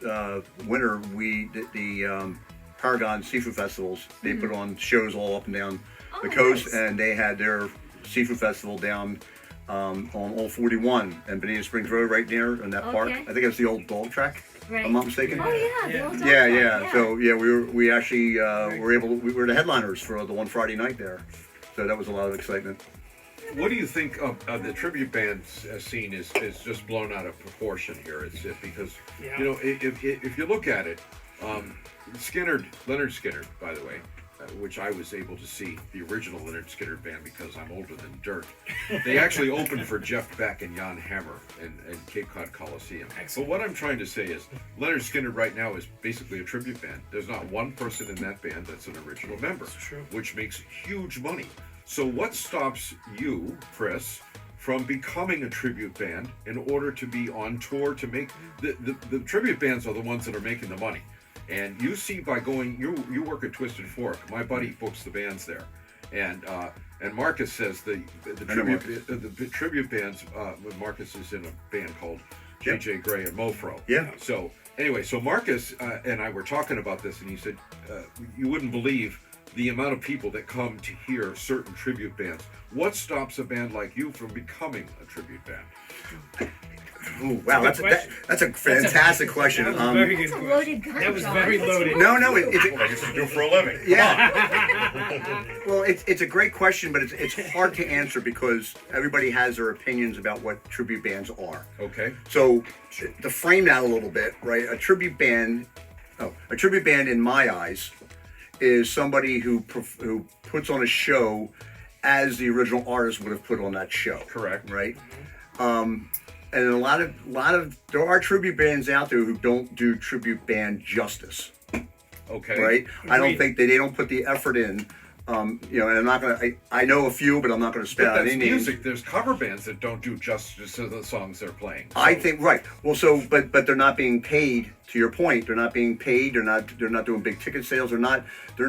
[SPEAKER 8] winter, we did the Paragon Seafood Festivals. They put on shows all up and down the coast,
[SPEAKER 2] nice.
[SPEAKER 8] and they had their seafood festival down on Old 41 and Bonita Springs Road right there in that park.
[SPEAKER 2] Okay.
[SPEAKER 8] I think it's the old dog track,
[SPEAKER 2] Right.
[SPEAKER 8] if I'm not mistaken.
[SPEAKER 2] Oh, yeah. The old dog
[SPEAKER 8] Yeah,
[SPEAKER 2] park,
[SPEAKER 8] yeah. So we actually we were the headliners for the one Friday night there. So that was a lot of excitement.
[SPEAKER 3] What do you think of the tribute band scene is just blown out of proportion here? It's because if you look at it, Leonard Skinner, by the way, which I was able to see the original Leonard Skinner band because I'm older than dirt. They actually opened for Jeff Beck and Jan Hammer in Cape Cod Coliseum.
[SPEAKER 7] Excellent.
[SPEAKER 3] But what I'm trying to say is Leonard Skinner right now is basically a tribute band. There's not one person in that band that's an original member,
[SPEAKER 7] That's true.
[SPEAKER 3] which makes huge money. So what stops you, Chris, from becoming a tribute band in order to be on tour to make the tribute bands are the ones that are making the money. And you see by going, you work at Twisted Fork. My buddy books the bands there, and Marcus says the tribute bands. Marcus is in a band called JJ Gray and Mofro.
[SPEAKER 8] Yeah.
[SPEAKER 3] So anyway, Marcus and I were talking about this, and he said you wouldn't believe the amount of people that come to hear certain tribute bands. What stops a band like you from becoming a tribute band?
[SPEAKER 8] Ooh, wow,
[SPEAKER 7] That's a good
[SPEAKER 8] that's a fantastic question.
[SPEAKER 7] That was a very good
[SPEAKER 2] That's a
[SPEAKER 7] question.
[SPEAKER 2] loaded gun,
[SPEAKER 7] That was
[SPEAKER 2] John.
[SPEAKER 7] very
[SPEAKER 2] That's
[SPEAKER 7] loaded.
[SPEAKER 8] No,
[SPEAKER 5] What I used to do for a living.
[SPEAKER 8] Yeah. Well, it's a great question, but it's hard to answer because everybody has their opinions about what tribute bands are.
[SPEAKER 3] Okay.
[SPEAKER 8] So to frame that a little bit, right? A tribute band in my eyes is somebody who puts on a show as the original artist would have put on that show.
[SPEAKER 3] Correct.
[SPEAKER 8] Right. And a lot of there are tribute bands out there who don't do tribute band justice.
[SPEAKER 3] Okay.
[SPEAKER 8] Right. I don't
[SPEAKER 7] Agreed.
[SPEAKER 8] think they don't put the effort in. And I'm not gonna. I know a few, but I'm not gonna spell
[SPEAKER 3] But
[SPEAKER 8] out
[SPEAKER 3] that's
[SPEAKER 8] any names.
[SPEAKER 3] music. There's cover bands that don't do justice to the songs they're playing.
[SPEAKER 8] I think right. Well, but they're not being paid. To your point, they're not being paid. They're not doing big ticket sales. They're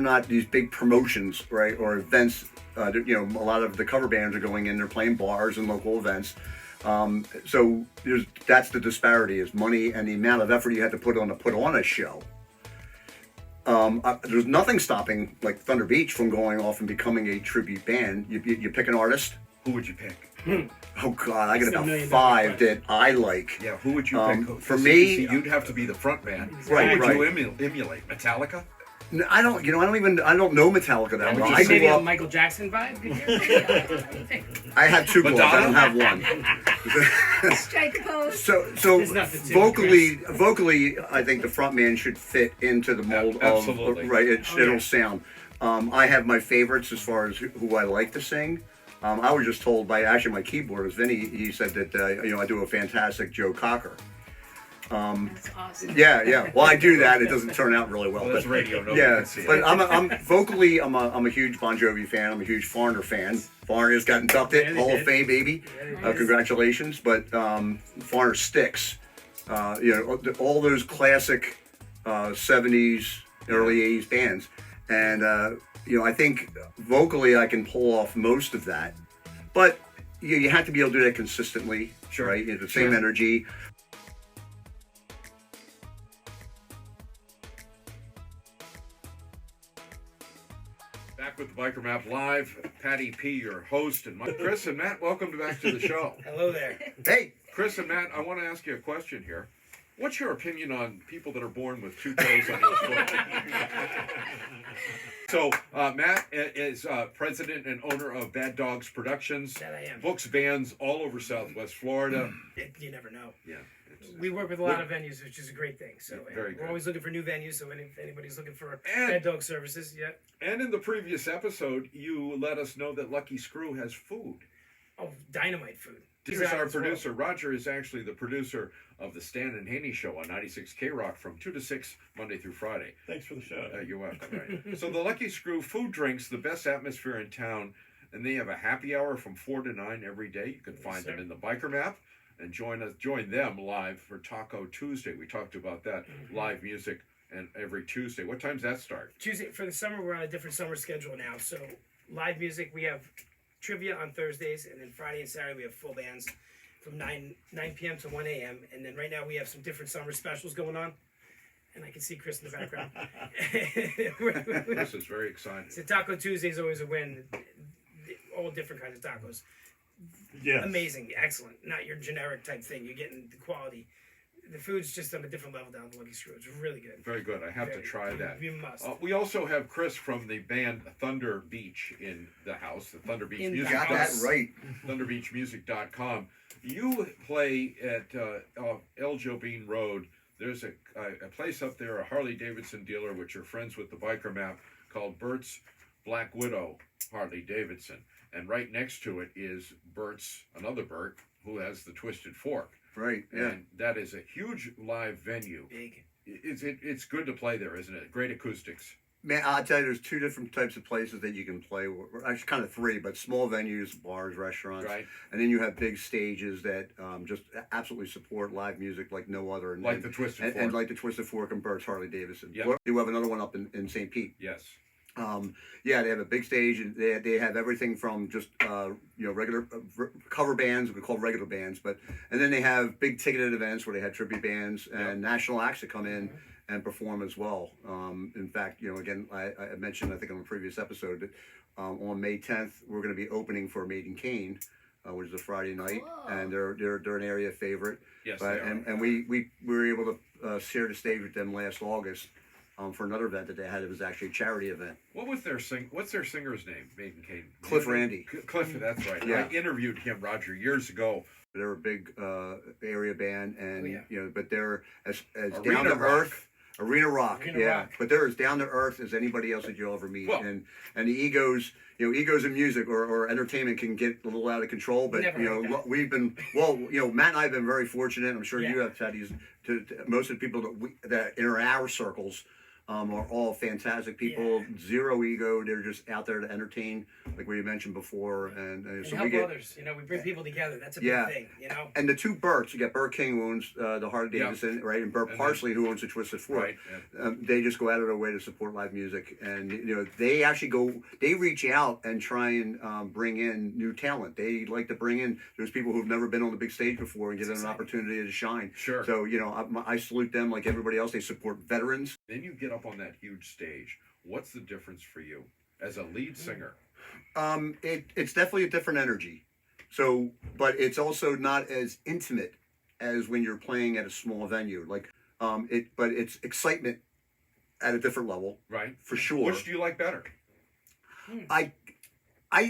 [SPEAKER 8] not these big promotions, right, or events. A lot of the cover bands are going in. They're playing bars and local events. So that's the disparity is money and the amount of effort you had to put on a show. There's nothing stopping like Thunder Beach from going off and becoming a tribute band. You pick an artist.
[SPEAKER 3] Who would you pick?
[SPEAKER 8] Oh God, I got
[SPEAKER 7] That's a
[SPEAKER 8] about
[SPEAKER 7] $1 million
[SPEAKER 8] 5
[SPEAKER 7] question.
[SPEAKER 8] that I like.
[SPEAKER 3] Yeah, who would you pick?
[SPEAKER 8] For
[SPEAKER 3] See,
[SPEAKER 8] me-
[SPEAKER 3] you'd have to be the front man.
[SPEAKER 8] Right,
[SPEAKER 3] Who would
[SPEAKER 8] right.
[SPEAKER 3] you emulate? Metallica?
[SPEAKER 8] I don't. You know, I don't know Metallica that well. I
[SPEAKER 7] Maybe
[SPEAKER 8] grew
[SPEAKER 7] a
[SPEAKER 8] up.
[SPEAKER 7] Michael Jackson vibe. Could you?
[SPEAKER 8] I have two gloves. I don't have one.
[SPEAKER 2] Strike pose.
[SPEAKER 8] So
[SPEAKER 7] There's nothing to
[SPEAKER 8] vocally, I think the front man should fit into the mold
[SPEAKER 3] absolutely.
[SPEAKER 8] of right. It'll sound. I have my favorites as far as who I like to sing. I was just told by actually my keyboardist Vinny. He said that I do a fantastic Joe Cocker.
[SPEAKER 2] That's awesome.
[SPEAKER 8] Yeah. Well, I do that. It doesn't turn out really well.
[SPEAKER 3] Well, that's
[SPEAKER 8] but,
[SPEAKER 3] radio. Nobody
[SPEAKER 8] yeah,
[SPEAKER 3] can see
[SPEAKER 8] but
[SPEAKER 3] it.
[SPEAKER 8] I'm vocally, I'm a huge Bon Jovi fan. I'm a huge Foreigner fan. Foreigner's got inducted
[SPEAKER 7] Yeah, they
[SPEAKER 8] Hall of
[SPEAKER 7] did.
[SPEAKER 8] Fame, baby.
[SPEAKER 7] Yeah,
[SPEAKER 8] Congratulations. But Foreigner sticks. All those classic 70s, early 80s bands, and I think vocally I can pull off most of that. But you have to be able to do that consistently,
[SPEAKER 3] Sure.
[SPEAKER 8] right? The same energy.
[SPEAKER 3] Back with the Biker Map Live, Patty P, your host, and Chris and Matt, welcome back to the show.
[SPEAKER 7] Hello there.
[SPEAKER 8] Hey,
[SPEAKER 3] Chris and Matt, I want to ask you a question here. What's your opinion on people that are born with two toes on each foot? So, Matt is president and owner of Dogz Productions.
[SPEAKER 7] That I am.
[SPEAKER 3] Books bands all over Southwest Florida.
[SPEAKER 7] You never know.
[SPEAKER 3] Yeah.
[SPEAKER 7] We work with a lot of venues, which is a great thing. So
[SPEAKER 3] Very
[SPEAKER 7] we're
[SPEAKER 3] good.
[SPEAKER 7] always looking for new venues. So if anybody's looking for
[SPEAKER 3] And-
[SPEAKER 7] bed dog services, yeah.
[SPEAKER 3] And in the previous episode, you let us know that Lucky Screw has food.
[SPEAKER 7] Oh, dynamite food.
[SPEAKER 3] Here's our producer. Roger is actually the producer of the Stan and Haney Show on 96 K-Rock from 2 to 6, Monday through Friday.
[SPEAKER 6] Thanks for the show.
[SPEAKER 3] You're welcome. Right. So the Lucky Screw Food Drinks, the best atmosphere in town, and they have a happy hour from 4 to 9 every day. You can find them in the Biker Map and join them live for Taco Tuesday. We talked about that, live music, and every Tuesday. What time's that start?
[SPEAKER 7] Tuesday for the summer, we're on a different summer schedule now. So live music, we have trivia on Thursdays, and then Friday and Saturday we have full bands from 9 p.m. to 1 a.m. And then right now we have some different summer specials going on. And I can see Chris in the background.
[SPEAKER 3] This is very exciting.
[SPEAKER 7] So Taco Tuesday is always a win. All different kinds of tacos.
[SPEAKER 6] Yes.
[SPEAKER 7] Amazing, excellent. Not your generic type thing. You're getting the quality. The food's just on a different level down at the Lucky Screw. It's really good.
[SPEAKER 3] Very good. I have to try that.
[SPEAKER 7] You must.
[SPEAKER 3] We also have Chris from the band Thunder Beach in the house, the Thunder Beach
[SPEAKER 7] In the
[SPEAKER 3] Music.
[SPEAKER 8] got that right.
[SPEAKER 3] ThunderBeachMusic.com. You play at El Jobin Road. There's a place up there, a Harley Davidson dealer, which are friends with the Biker Map, called Bert's Black Widow Harley Davidson. And right next to it is another Bert, who has the Twisted Fork.
[SPEAKER 8] Right. Yeah.
[SPEAKER 3] And that is a huge live venue.
[SPEAKER 7] Big.
[SPEAKER 3] It's good to play there, isn't it? Great acoustics.
[SPEAKER 8] Man, I'll tell you, there's two different types of places that you can play. Actually, kind of three, but small venues, bars, restaurants.
[SPEAKER 3] Right.
[SPEAKER 8] And then you have big stages that just absolutely support live music like no other. And,
[SPEAKER 3] Like the Twisted Fork.
[SPEAKER 8] And like the Twisted Fork and Bert's Harley Davidson.
[SPEAKER 3] Yeah.
[SPEAKER 8] We do have another one up in St. Pete.
[SPEAKER 3] Yes.
[SPEAKER 8] Yeah, they have a big stage, and they have everything from just regular cover bands, we call regular bands, and then they have big ticketed events where they have tribute bands and national acts that come in and perform as well. In fact, again, I mentioned, I think on a previous episode, that on May 10th we're going to be opening for Maiden Cane, which is a Friday night, and they're an area favorite.
[SPEAKER 3] Yes, they are.
[SPEAKER 8] And we were able to share the stage with them last August. For another event that they had. It was actually a charity event.
[SPEAKER 3] What's their singer's name? Maiden Cane.
[SPEAKER 8] Cliff Randy.
[SPEAKER 3] Cliff, that's right.
[SPEAKER 8] Yeah.
[SPEAKER 3] I interviewed him, Roger, years ago.
[SPEAKER 8] They're a big area band, and but they're as
[SPEAKER 3] Arena
[SPEAKER 8] down to
[SPEAKER 3] rock.
[SPEAKER 8] earth. Arena rock,
[SPEAKER 7] Arena
[SPEAKER 8] yeah.
[SPEAKER 7] rock.
[SPEAKER 8] But they're as down to earth as anybody else that you'll ever meet.
[SPEAKER 3] Well-
[SPEAKER 8] and the egos in music or entertainment can get a little out of control. But
[SPEAKER 7] Never heard that.
[SPEAKER 8] we've been Matt and I have been very fortunate. I'm sure
[SPEAKER 7] Yeah.
[SPEAKER 8] you have, Teddy's. To most of the people that in our circles. Are all fantastic people, zero ego. They're just out there to entertain, like we mentioned before, and so
[SPEAKER 7] help
[SPEAKER 8] we get
[SPEAKER 7] others. We bring people together. That's a
[SPEAKER 8] Yeah.
[SPEAKER 7] big thing.
[SPEAKER 8] And the two Berts, you got Bert King, who owns the Harley
[SPEAKER 3] Yeah.
[SPEAKER 8] Davidson, right, and Bert
[SPEAKER 3] And
[SPEAKER 8] Parsley, who owns the Twisted Fork.
[SPEAKER 3] Right. Yeah.
[SPEAKER 8] They just go out of their way to support live music, and they actually they reach out and try and bring in new talent. They like to bring in those people who've never been on the big stage before and give them an opportunity to shine.
[SPEAKER 3] Sure.
[SPEAKER 8] So I salute them like everybody else. They support veterans.
[SPEAKER 3] Then you get up on that huge stage. What's the difference for you as a lead singer?
[SPEAKER 8] It's definitely a different energy. So, but it's also not as intimate as when you're playing at a small venue. But it's excitement at a different level,
[SPEAKER 3] Right.
[SPEAKER 8] for sure.
[SPEAKER 3] Which do you like better?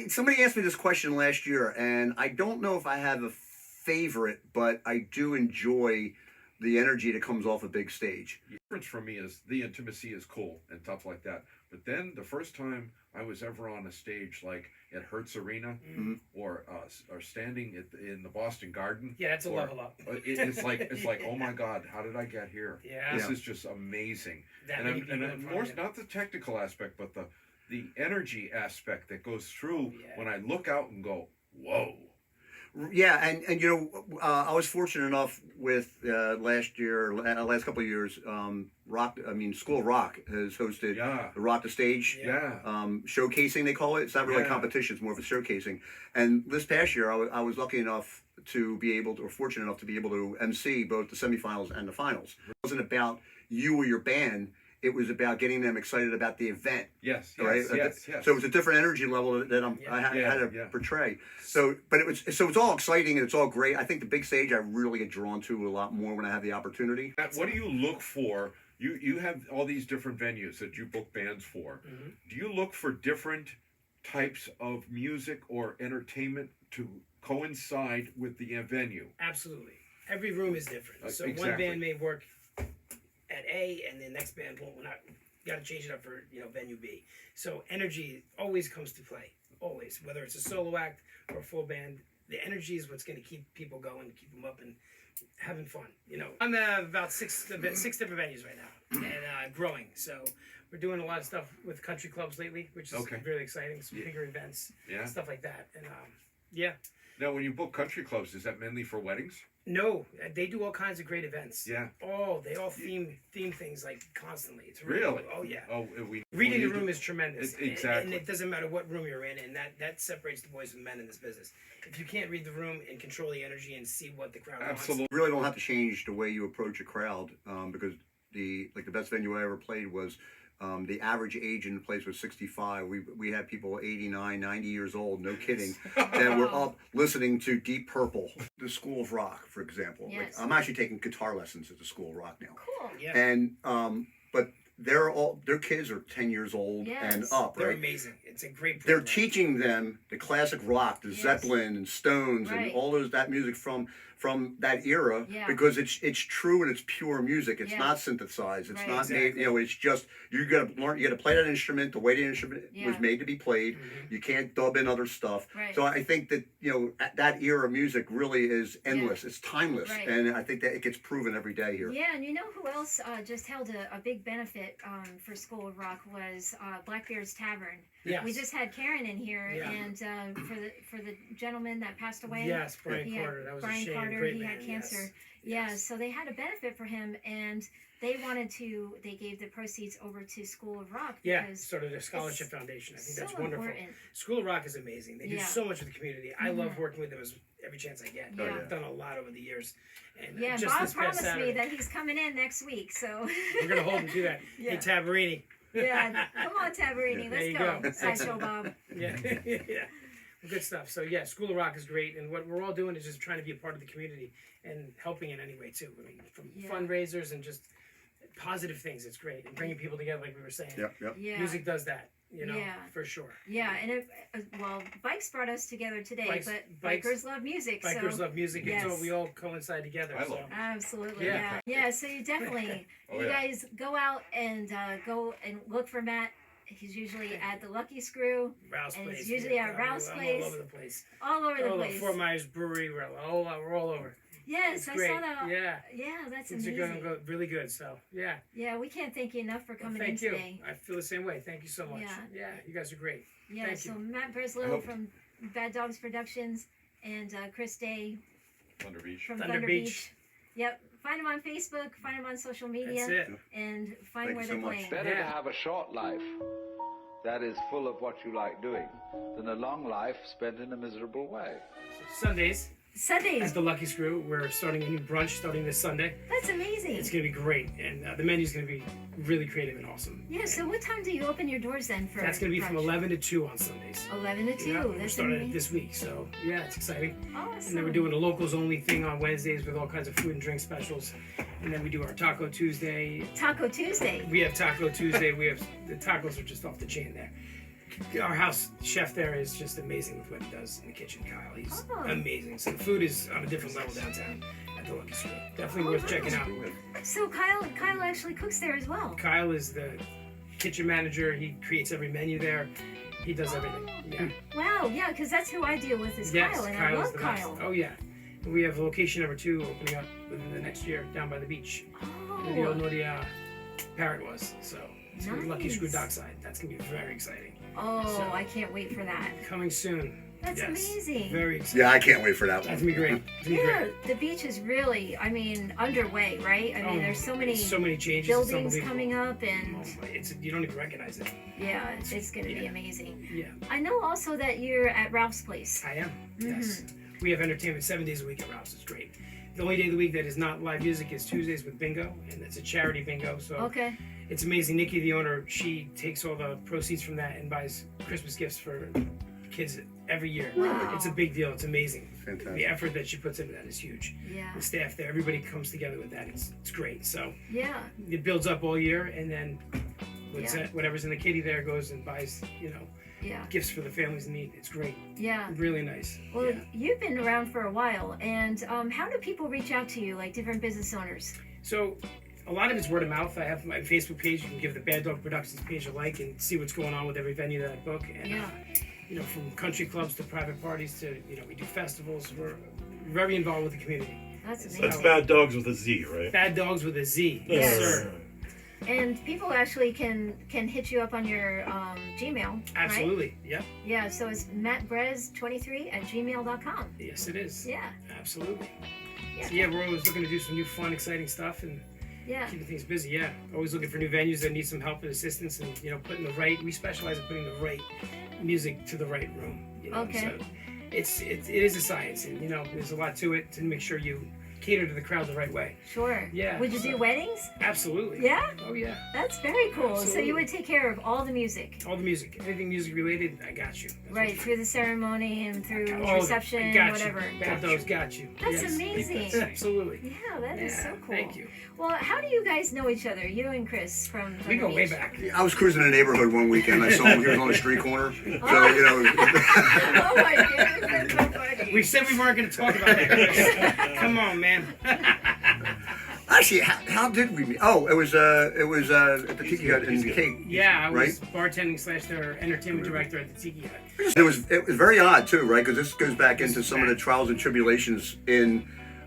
[SPEAKER 8] Somebody asked me this question last year, and I don't know if I have a favorite, but I do enjoy the energy that comes off a big stage.
[SPEAKER 3] The difference for me is the intimacy is cool and stuff like that. But then the first time I was ever on a stage like at Hertz Arena or standing in the Boston Garden.
[SPEAKER 7] Yeah, that's a level up.
[SPEAKER 3] It's like oh my God, how did I get here?
[SPEAKER 7] Yeah.
[SPEAKER 3] This is just amazing.
[SPEAKER 7] That
[SPEAKER 3] And
[SPEAKER 7] many people in front
[SPEAKER 3] more
[SPEAKER 7] of you.
[SPEAKER 3] not the technical aspect, but the energy aspect that goes through when I look out and go, whoa.
[SPEAKER 8] Yeah, and you know, I was fortunate enough with last couple of years. School of Rock has hosted the Rock the Stage showcasing. They call it. It's not really a competition; it's more of a showcasing. And this past year, I was lucky enough to be able to, or fortunate enough to be able to MC both the semifinals and the finals. It wasn't about you or your band. It was about getting them excited about the event.
[SPEAKER 3] Yes.
[SPEAKER 8] Right.
[SPEAKER 3] Yes.
[SPEAKER 8] So it was a different energy level that I had to portray. So, but it's all exciting and it's all great. I think the big stage I really get drawn to a lot more when I have the opportunity.
[SPEAKER 3] What do you look for? You have all these different venues that you book bands for. Do you look for different types of music or entertainment to coincide with the venue?
[SPEAKER 7] Absolutely. Every room is different. So
[SPEAKER 3] Exactly.
[SPEAKER 7] one band may work at A, and the next band won't. Got to change it up for venue B. So energy always comes to play. Always, whether it's a solo act or a full band, the energy is what's going to keep people going, keep them up, and having fun. I'm about six different venues right now, and growing. So we're doing a lot of stuff with country clubs lately, which is really exciting. Some bigger events, stuff like that, and yeah.
[SPEAKER 3] Now, when you book country clubs, is that mainly for weddings?
[SPEAKER 7] No, they do all kinds of great events.
[SPEAKER 3] Yeah.
[SPEAKER 7] Oh, they all theme things like constantly. It's
[SPEAKER 3] Really?
[SPEAKER 7] Cool. Oh yeah.
[SPEAKER 3] Oh,
[SPEAKER 7] Reading the room is tremendous.
[SPEAKER 3] Exactly.
[SPEAKER 7] And it doesn't matter what room you're in, and that separates the boys from men in this business. If you can't read the room and control the energy and see what the crowd wants.
[SPEAKER 8] You really don't have to change the way you approach a crowd because the best venue I ever played was the average age in the place was 65. We had people 89, 90 years old, no kidding, that were up listening to Deep Purple. The School of Rock, for example.
[SPEAKER 2] Yes.
[SPEAKER 8] I'm actually taking guitar lessons at the School of Rock now.
[SPEAKER 2] Cool.
[SPEAKER 7] Yeah.
[SPEAKER 8] And but their kids are 10 years old and up,
[SPEAKER 7] They're
[SPEAKER 8] right?
[SPEAKER 7] amazing. It's a great
[SPEAKER 8] They're
[SPEAKER 7] program.
[SPEAKER 8] teaching them the classic rock, the Zeppelin and Stones and all that music from that era because it's true and it's pure music. It's not synthesized. It's not made. It's just you got to learn. You got to play that instrument the way the instrument was made to be played. You can't dub in other stuff. So I think that that era of music really is endless. It's timeless, and I think that it gets proven every day here.
[SPEAKER 2] Yeah, and you know who else just held a big benefit for School of Rock was Blackbeard's Tavern.
[SPEAKER 7] Yes.
[SPEAKER 2] We just had Karen in here, and for the gentleman that passed away.
[SPEAKER 7] Yes, Brian Carter. That was
[SPEAKER 2] Brian
[SPEAKER 7] a shame.
[SPEAKER 2] Carter.
[SPEAKER 7] Great
[SPEAKER 2] He
[SPEAKER 7] man.
[SPEAKER 2] had cancer.
[SPEAKER 7] Yes.
[SPEAKER 2] Yeah, so they had a benefit for him, and they gave the proceeds over to School of Rock.
[SPEAKER 7] Yeah, sort of the Scholarship Foundation. I think that's wonderful.
[SPEAKER 2] Important.
[SPEAKER 7] School of Rock is amazing. They do so much for the community. I love working with them every chance I get. I've done a lot over the years. And just
[SPEAKER 2] Bob
[SPEAKER 7] this past
[SPEAKER 2] promised
[SPEAKER 7] Saturday,
[SPEAKER 2] me that he's coming in next week, so
[SPEAKER 7] we're going to hold him to that. Hey, Tabarini.
[SPEAKER 2] Yeah, come on, Tabarini,
[SPEAKER 7] There you
[SPEAKER 2] let's
[SPEAKER 7] go.
[SPEAKER 2] go. Sideshow Bob.
[SPEAKER 7] Yeah, yeah. Good stuff. So yeah, School of Rock is great, and what we're all doing is just trying to be a part of the community and helping in any way too. I mean, from fundraisers and just positive things. It's great, and bringing people together, like we were saying.
[SPEAKER 8] Yep.
[SPEAKER 2] Yeah.
[SPEAKER 7] Music does that, for sure.
[SPEAKER 2] Yeah, and bikes brought us together today, but bikers love music.
[SPEAKER 7] Bikers love music,
[SPEAKER 2] yes.
[SPEAKER 7] and so we all coincide together.
[SPEAKER 3] I love
[SPEAKER 2] Absolutely,
[SPEAKER 7] Yeah.
[SPEAKER 2] yeah. So you definitely, you guys go out and go and look for Matt. He's usually at the Lucky Screw.
[SPEAKER 7] Rouse
[SPEAKER 2] and
[SPEAKER 7] Place.
[SPEAKER 2] He's usually at Rouse Place.
[SPEAKER 7] All over the place.
[SPEAKER 2] All over the place.
[SPEAKER 7] Fort Myers Brewery. We're all over.
[SPEAKER 2] Yes, I saw that.
[SPEAKER 7] Yeah.
[SPEAKER 2] Yeah, that's
[SPEAKER 7] Things
[SPEAKER 2] amazing.
[SPEAKER 7] are going to go really good. So yeah.
[SPEAKER 2] Yeah, we can't thank you enough for coming in
[SPEAKER 7] Thank you.
[SPEAKER 2] today.
[SPEAKER 7] I feel the same way. Thank you so much.
[SPEAKER 2] Yeah.
[SPEAKER 7] You guys are great.
[SPEAKER 2] Yeah,
[SPEAKER 7] Thank
[SPEAKER 2] so
[SPEAKER 7] you.
[SPEAKER 2] Matt Breslow from Bad Dogz Productions and Chris Day
[SPEAKER 3] Thunder Beach.
[SPEAKER 2] from
[SPEAKER 7] Thunder
[SPEAKER 2] Thunder
[SPEAKER 7] Beach.
[SPEAKER 2] Beach. Yep. Find them on Facebook, find them on social media,
[SPEAKER 7] That's it.
[SPEAKER 2] and find
[SPEAKER 8] Thank
[SPEAKER 2] where
[SPEAKER 8] you
[SPEAKER 2] they're
[SPEAKER 8] so much.
[SPEAKER 2] playing.
[SPEAKER 9] Better to have a short life that is full of what you like doing than a long life spent in a miserable way.
[SPEAKER 7] Sundays
[SPEAKER 2] Sundays.
[SPEAKER 7] at the Lucky Screw. We're starting a new brunch starting this Sunday.
[SPEAKER 2] That's amazing.
[SPEAKER 7] It's going to be great, and the menu's going to be really creative and awesome.
[SPEAKER 2] Yeah, so what time do you open your doors then for
[SPEAKER 7] That's going to be from
[SPEAKER 2] brunch?
[SPEAKER 7] 11 to 2 on Sundays.
[SPEAKER 2] 11 to 2.
[SPEAKER 7] Yeah, we're
[SPEAKER 2] That's
[SPEAKER 7] starting
[SPEAKER 2] amazing.
[SPEAKER 7] it this week, so yeah, it's exciting.
[SPEAKER 2] Awesome.
[SPEAKER 7] And then we're doing a locals only thing on Wednesdays with all kinds of food and drink specials. And then we do our Taco Tuesday.
[SPEAKER 2] Taco Tuesday.
[SPEAKER 7] We have Taco Tuesday. We have the tacos are just off the chain there. Our house chef there is just amazing with what he does in the kitchen, Kyle. He's amazing. So the food is on a different level downtown at the Lucky Screw. Definitely worth checking out.
[SPEAKER 2] So Kyle actually cooks there as well.
[SPEAKER 7] Kyle is the kitchen manager. He creates every menu there. He does everything. Yeah.
[SPEAKER 2] Wow, yeah, because that's who I deal with is Kyle, and I love
[SPEAKER 7] the
[SPEAKER 2] Kyle.
[SPEAKER 7] best. Oh yeah. And we have location number 2 opening up within the next year down by the beach. Where the old Nordia Parrot was. So it's gonna be Lucky Screw Dockside. That's gonna be very exciting.
[SPEAKER 2] Oh,
[SPEAKER 7] So,
[SPEAKER 2] I can't wait for that.
[SPEAKER 7] coming soon.
[SPEAKER 2] That's amazing.
[SPEAKER 7] Very exciting.
[SPEAKER 8] Yeah, I can't wait for that
[SPEAKER 7] That's
[SPEAKER 8] one.
[SPEAKER 7] gonna be great. It's gonna be
[SPEAKER 2] Yeah,
[SPEAKER 7] great.
[SPEAKER 2] the beach is really, underway, right? I mean, there's so many
[SPEAKER 7] changes.
[SPEAKER 2] buildings coming up, and
[SPEAKER 7] You don't even recognize it.
[SPEAKER 2] yeah, it's going to be amazing.
[SPEAKER 7] Yeah,
[SPEAKER 2] I know also that you're at Ralph's place.
[SPEAKER 7] I am. Yes, we have entertainment 7 days a week at Ralph's. It's great. The only day of the week that is not live music is Tuesdays with bingo, and it's a charity bingo. So
[SPEAKER 2] Okay.
[SPEAKER 7] it's amazing. Nikki, the owner, she takes all the proceeds from that and buys Christmas gifts for kids every year.
[SPEAKER 2] Wow.
[SPEAKER 7] It's a big deal. It's amazing.
[SPEAKER 8] Fantastic.
[SPEAKER 7] The effort that she puts into that is huge.
[SPEAKER 2] Yeah.
[SPEAKER 7] The staff there, everybody comes together with that. It's great. So
[SPEAKER 2] Yeah.
[SPEAKER 7] it builds up all year, and then
[SPEAKER 2] Yeah.
[SPEAKER 7] whatever's in the kitty there goes and buys,
[SPEAKER 2] Yeah.
[SPEAKER 7] gifts for the families in need. It's great.
[SPEAKER 2] Yeah.
[SPEAKER 7] Really nice.
[SPEAKER 2] Well,
[SPEAKER 7] Yeah.
[SPEAKER 2] you've been around for a while, and how do people reach out to you, like different business owners?
[SPEAKER 7] So a lot of it's word of mouth. I have my Facebook page. You can give the Bad Dog Productions page a like and see what's going on with every venue that I book. And,
[SPEAKER 2] Yeah.
[SPEAKER 7] From country clubs to private parties to, we do festivals. We're very involved with the community.
[SPEAKER 2] That's amazing.
[SPEAKER 6] That's Bad Dogs with a Z, right?
[SPEAKER 7] Bad Dogs with a Z.
[SPEAKER 2] Yes.
[SPEAKER 7] Yes, sir.
[SPEAKER 2] And people actually can hit you up on your Gmail, right?
[SPEAKER 7] Absolutely. Yep.
[SPEAKER 2] Yeah, so it's mattbrez23@gmail.com.
[SPEAKER 7] Yes, it is.
[SPEAKER 2] Yeah.
[SPEAKER 7] Absolutely.
[SPEAKER 2] Yeah.
[SPEAKER 7] So, we're always looking to do some new fun, exciting stuff and
[SPEAKER 2] Yeah.
[SPEAKER 7] keeping things busy. Yeah. Always looking for new venues that need some help and assistance, and we specialize in putting the right music to the right room.
[SPEAKER 2] Okay.
[SPEAKER 7] So it is a science, and there's a lot to it to make sure you cater to the crowd the right way.
[SPEAKER 2] Sure.
[SPEAKER 7] Yeah,
[SPEAKER 2] Would you do weddings?
[SPEAKER 7] Absolutely.
[SPEAKER 2] Yeah?
[SPEAKER 7] Oh yeah.
[SPEAKER 2] That's very cool. So
[SPEAKER 7] Absolutely.
[SPEAKER 2] you would take care of all the music.
[SPEAKER 7] All the music, anything music related, I got you. That's
[SPEAKER 2] Right,
[SPEAKER 7] what-
[SPEAKER 2] through the ceremony and through
[SPEAKER 7] Oh,
[SPEAKER 2] reception,
[SPEAKER 7] I got
[SPEAKER 2] whatever.
[SPEAKER 7] You. Bad Dogs got you.
[SPEAKER 2] That's
[SPEAKER 7] Yes.
[SPEAKER 2] amazing.
[SPEAKER 7] Absolutely.
[SPEAKER 2] Yeah, that is so cool.
[SPEAKER 7] Thank you.
[SPEAKER 2] Well, how do you guys know each other? You and Chris from
[SPEAKER 7] We
[SPEAKER 2] the
[SPEAKER 7] go way
[SPEAKER 2] beach?
[SPEAKER 7] back.
[SPEAKER 8] I was cruising the neighborhood one weekend. I saw him. He was on the street corner. So,
[SPEAKER 2] Oh my goodness, that's so funny.
[SPEAKER 7] We said we weren't going to talk about that, Chris. Come on, man.
[SPEAKER 8] Actually, how did we meet? Oh, it was at the Tiki Hut in the Cape.
[SPEAKER 7] Yeah, I was
[SPEAKER 8] Right?
[SPEAKER 7] bartending / their entertainment director at the Tiki Hut.
[SPEAKER 8] It was very odd too, right? Because this goes back into some of the trials and tribulations in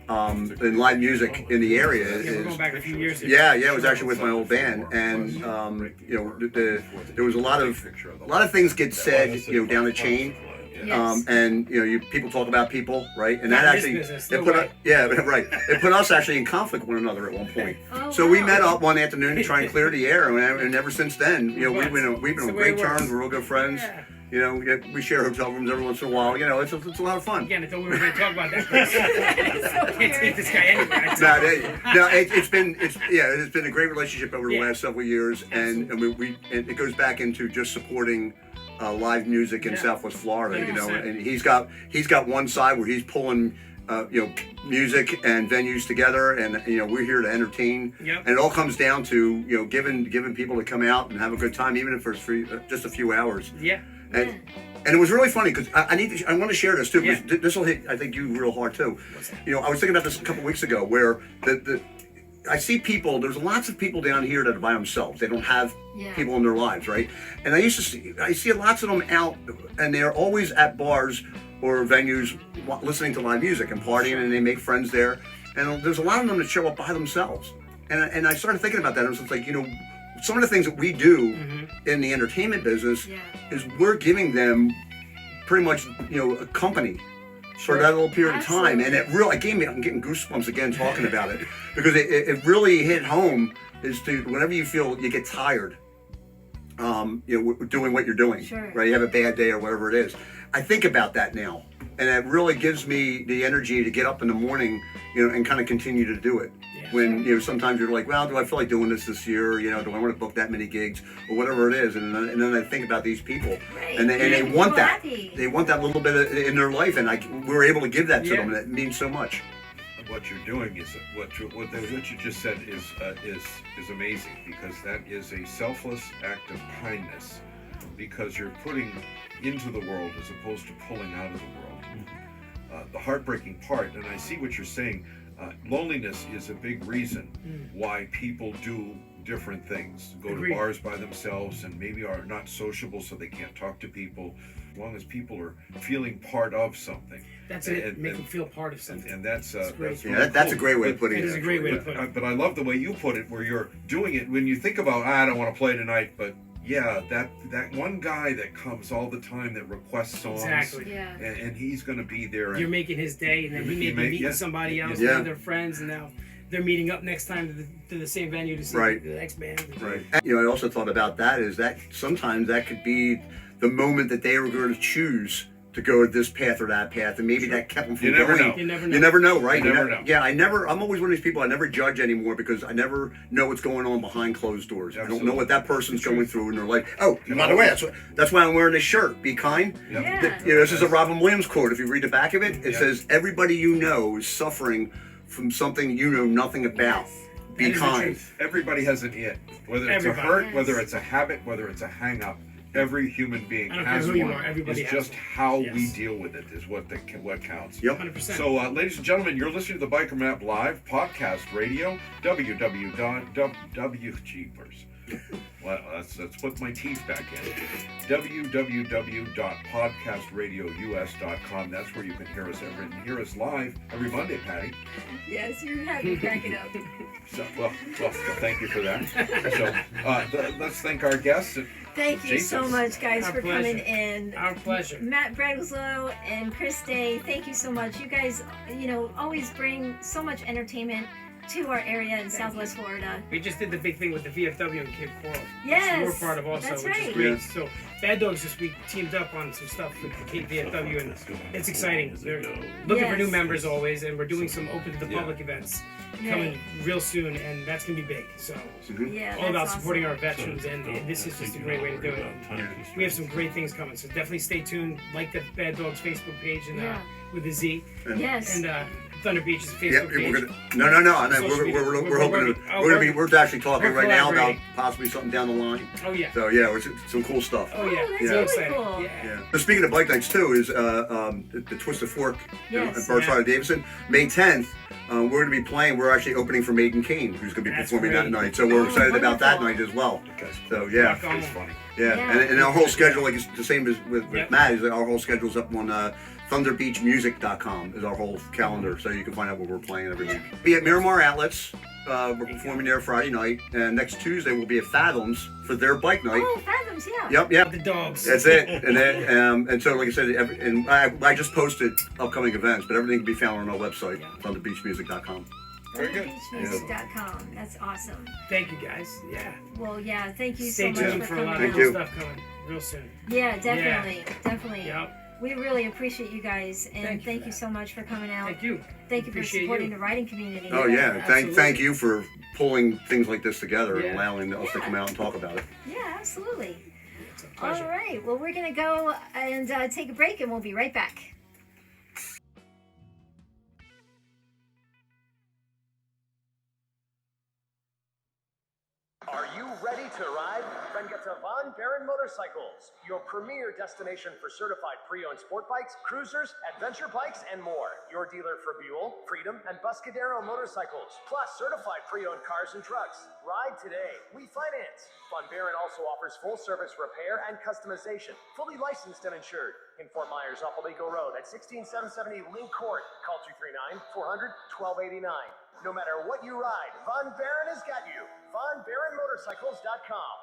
[SPEAKER 8] live music in the area.
[SPEAKER 7] Yeah, we're going back a few years.
[SPEAKER 8] Yeah, it was actually with my old band, and there was a lot of things get said, down the chain.
[SPEAKER 2] Yes.
[SPEAKER 8] And people talk about people, right? And that
[SPEAKER 7] Not this
[SPEAKER 8] actually
[SPEAKER 7] business,
[SPEAKER 8] it
[SPEAKER 7] no
[SPEAKER 8] put
[SPEAKER 7] way.
[SPEAKER 8] right. It put us actually in conflict with one another at one point.
[SPEAKER 2] Oh,
[SPEAKER 8] So we
[SPEAKER 2] wow.
[SPEAKER 8] met up one afternoon to try and clear the air, and ever since then, we've
[SPEAKER 7] It's
[SPEAKER 8] been
[SPEAKER 7] the
[SPEAKER 8] on
[SPEAKER 7] way
[SPEAKER 8] great
[SPEAKER 7] it works.
[SPEAKER 8] terms. We're real good friends.
[SPEAKER 7] Yeah.
[SPEAKER 8] We share hotel rooms every once in a while. It's a lot of fun.
[SPEAKER 7] Again, I thought we were going to talk about that, Chris. Can't take this guy anywhere.
[SPEAKER 8] It's been a great relationship over the
[SPEAKER 7] Yeah.
[SPEAKER 8] last several years, and it goes back into just supporting live music in
[SPEAKER 7] Yeah.
[SPEAKER 8] Southwest Florida.
[SPEAKER 7] 100%.
[SPEAKER 8] And he's got one side where he's pulling music and venues together, and we're here to entertain.
[SPEAKER 7] Yep.
[SPEAKER 8] And it all comes down to giving people to come out and have a good time, even if it's for just a few hours.
[SPEAKER 7] Yeah.
[SPEAKER 8] And it was really funny because I want to share this too, because
[SPEAKER 7] Yeah.
[SPEAKER 8] this will hit I think you real hard too.
[SPEAKER 7] What's that?
[SPEAKER 8] I was thinking about this a couple weeks ago, where I see people. There's lots of people down here that are by themselves. They don't have
[SPEAKER 2] Yeah.
[SPEAKER 8] people in their lives, right? And I see lots of them out, and they're always at bars or venues listening to live music and partying, and they make friends there. And there's a lot of them that show up by themselves. And I started thinking about that. It was like, some of the things that we do in the entertainment business
[SPEAKER 2] Yeah.
[SPEAKER 8] is we're giving them pretty much, a company for that little period of time. And it really, I'm getting goosebumps again talking about it, because it really hit home is to, whenever you feel you get tired, doing what you're doing,
[SPEAKER 2] Sure.
[SPEAKER 8] right? You have a bad day or whatever it is. I think about that now, and it really gives me the energy to get up in the morning, and kind of continue to do it.
[SPEAKER 7] Yeah.
[SPEAKER 8] When sometimes you're like, well, do I feel like doing this year? Do I want to book that many gigs or whatever it is? And then I think about these people,
[SPEAKER 2] Right.
[SPEAKER 8] and they
[SPEAKER 2] Making
[SPEAKER 8] want
[SPEAKER 2] people
[SPEAKER 8] that.
[SPEAKER 2] happy.
[SPEAKER 8] They want that little bit in their life, and we're able to give that to
[SPEAKER 7] Yeah.
[SPEAKER 8] them, and it means so much.
[SPEAKER 3] what you're doing is what you just said is amazing, because that is a selfless act of kindness, because you're putting into the world as opposed to pulling out of the world. The heartbreaking part, and I see what you're saying, loneliness is a big reason why people do different things, go to bars by themselves, and maybe are not sociable, so they can't talk to people. As long as people are feeling part of something,
[SPEAKER 7] that's it. Make them feel part of something,
[SPEAKER 3] and that's really
[SPEAKER 8] that's
[SPEAKER 3] cool.
[SPEAKER 8] a great way of putting it.
[SPEAKER 7] It is a great way to put it.
[SPEAKER 3] But I love the way you put it, where you're doing it when you think about, I don't want to play tonight, but yeah, that one guy that comes all the time that requests songs,
[SPEAKER 7] exactly,
[SPEAKER 3] and he's going to be there.
[SPEAKER 7] You're making his day, and then he may be meeting somebody else, and their friends, and now they're meeting up next time to the same venue to see the next band.
[SPEAKER 8] Right. You know, I also thought about that is that sometimes that could be the moment that they were going to choose to go this path or that path, and maybe that kept them from going.
[SPEAKER 7] You never know.
[SPEAKER 8] You never know, right?
[SPEAKER 3] You never know.
[SPEAKER 8] Yeah, I'm always one of these people. I never judge anymore because I never know what's going on behind closed doors.
[SPEAKER 3] Absolutely.
[SPEAKER 8] I don't know what that person's going through, and they're like, oh, by the way, that's why I'm wearing this shirt. Be kind.
[SPEAKER 2] Yeah.
[SPEAKER 8] You know, this is a Robin Williams quote. If you read the back of it, it says, everybody you know is suffering from something you know nothing about. Be kind.
[SPEAKER 3] Everybody has an it, whether it's a hurt, whether it's a habit, whether it's a hang up. Every human being has one. It's just how we deal with it is what counts.
[SPEAKER 8] Yep.
[SPEAKER 7] 100%.
[SPEAKER 3] So, ladies and gentlemen, you're listening to the Biker Map Live podcast radio. Jeepers. Well, let's put my teeth back in. www.podcastradious.com. That's where you can hear us live every Monday, Patty.
[SPEAKER 2] Yes, you have me back it up.
[SPEAKER 3] So, well, thank you for that. So, let's thank our guests.
[SPEAKER 2] Thank you so much, guys, for coming in.
[SPEAKER 7] Our pleasure.
[SPEAKER 2] Matt Breglow and Chris Day, thank you so much. You guys, always bring so much entertainment to our area in Southwest Florida.
[SPEAKER 7] We just did the big thing with the VFW in Cape Coral.
[SPEAKER 2] Yes,
[SPEAKER 7] we're part of also,
[SPEAKER 2] that's
[SPEAKER 7] which
[SPEAKER 2] right.
[SPEAKER 7] is great. So Bad Dogs this week teamed up on some stuff with the Cape VFW, and it's exciting. They're looking for new members always, and we're doing some open to the public events coming real soon, and that's gonna be big. So all about supporting our veterans, and this is just a great way to do it. We have some great things coming, so definitely stay tuned. Like the Bad Dogs Facebook page and with the Z.
[SPEAKER 2] Yes.
[SPEAKER 7] And Thunder Beach's Facebook page.
[SPEAKER 8] We're actually talking right now about possibly something down the line.
[SPEAKER 7] Oh yeah.
[SPEAKER 8] So some cool stuff.
[SPEAKER 7] Oh yeah.
[SPEAKER 2] That's really cool.
[SPEAKER 8] Yeah. So speaking of bike nights too, is the Twisted Fork at Burnside Davidson, May 10th. We're going to be playing. We're actually opening for Maiden Kane, who's going to be performing that night. So we're excited about that night as well. So yeah,
[SPEAKER 3] it's funny.
[SPEAKER 8] And our whole schedule, like it's the same as with Matt, is that our whole schedule's up on thunderbeachmusic.com is our whole calendar, so you can find out what we're playing every week. Be at Miramar Outlets. We're performing there Friday night, and next Tuesday we'll be at Fathoms for their bike night.
[SPEAKER 2] Oh, Fathoms, yeah.
[SPEAKER 8] Yep.
[SPEAKER 7] The dogs.
[SPEAKER 8] That's it. And then, and so like I said, I just posted upcoming events, but everything can be found on our website, thunderbeachmusic.com.
[SPEAKER 3] Very good.
[SPEAKER 2] Thunderbeachmusic.com. That's awesome.
[SPEAKER 7] Thank you guys. Yeah.
[SPEAKER 2] Well, yeah. Thank you
[SPEAKER 7] Stay
[SPEAKER 2] so much
[SPEAKER 7] tuned
[SPEAKER 2] for
[SPEAKER 7] for a
[SPEAKER 2] coming
[SPEAKER 7] lot of
[SPEAKER 2] out.
[SPEAKER 7] cool stuff coming real soon.
[SPEAKER 2] Yeah, definitely.
[SPEAKER 7] Yep.
[SPEAKER 2] We really appreciate you guys, and thank you so much for coming out.
[SPEAKER 7] Thank you.
[SPEAKER 2] Thank you for supporting the riding community.
[SPEAKER 8] Oh yeah, thank you for pulling things like this together and allowing us to come out and talk about it.
[SPEAKER 2] Yeah, absolutely.
[SPEAKER 7] It's a pleasure.
[SPEAKER 2] All right, well, we're gonna go and take a break, and we'll be right back.
[SPEAKER 10] Are you ready to ride? Then get to Von Barron Motorcycles, your premier destination for certified pre-owned sport bikes, cruisers, adventure bikes, and more. Your dealer for Buell, Freedom, and Buscadero motorcycles, plus certified pre-owned cars and trucks. Ride today. We finance. Von Barron also offers full-service repair and customization, fully licensed and insured. In Fort Myers, off Alico Road at 16770 Link Court. Call 239-400-1289. No matter what you ride, Von Barron has got you. VonBarronMotorcycles.com.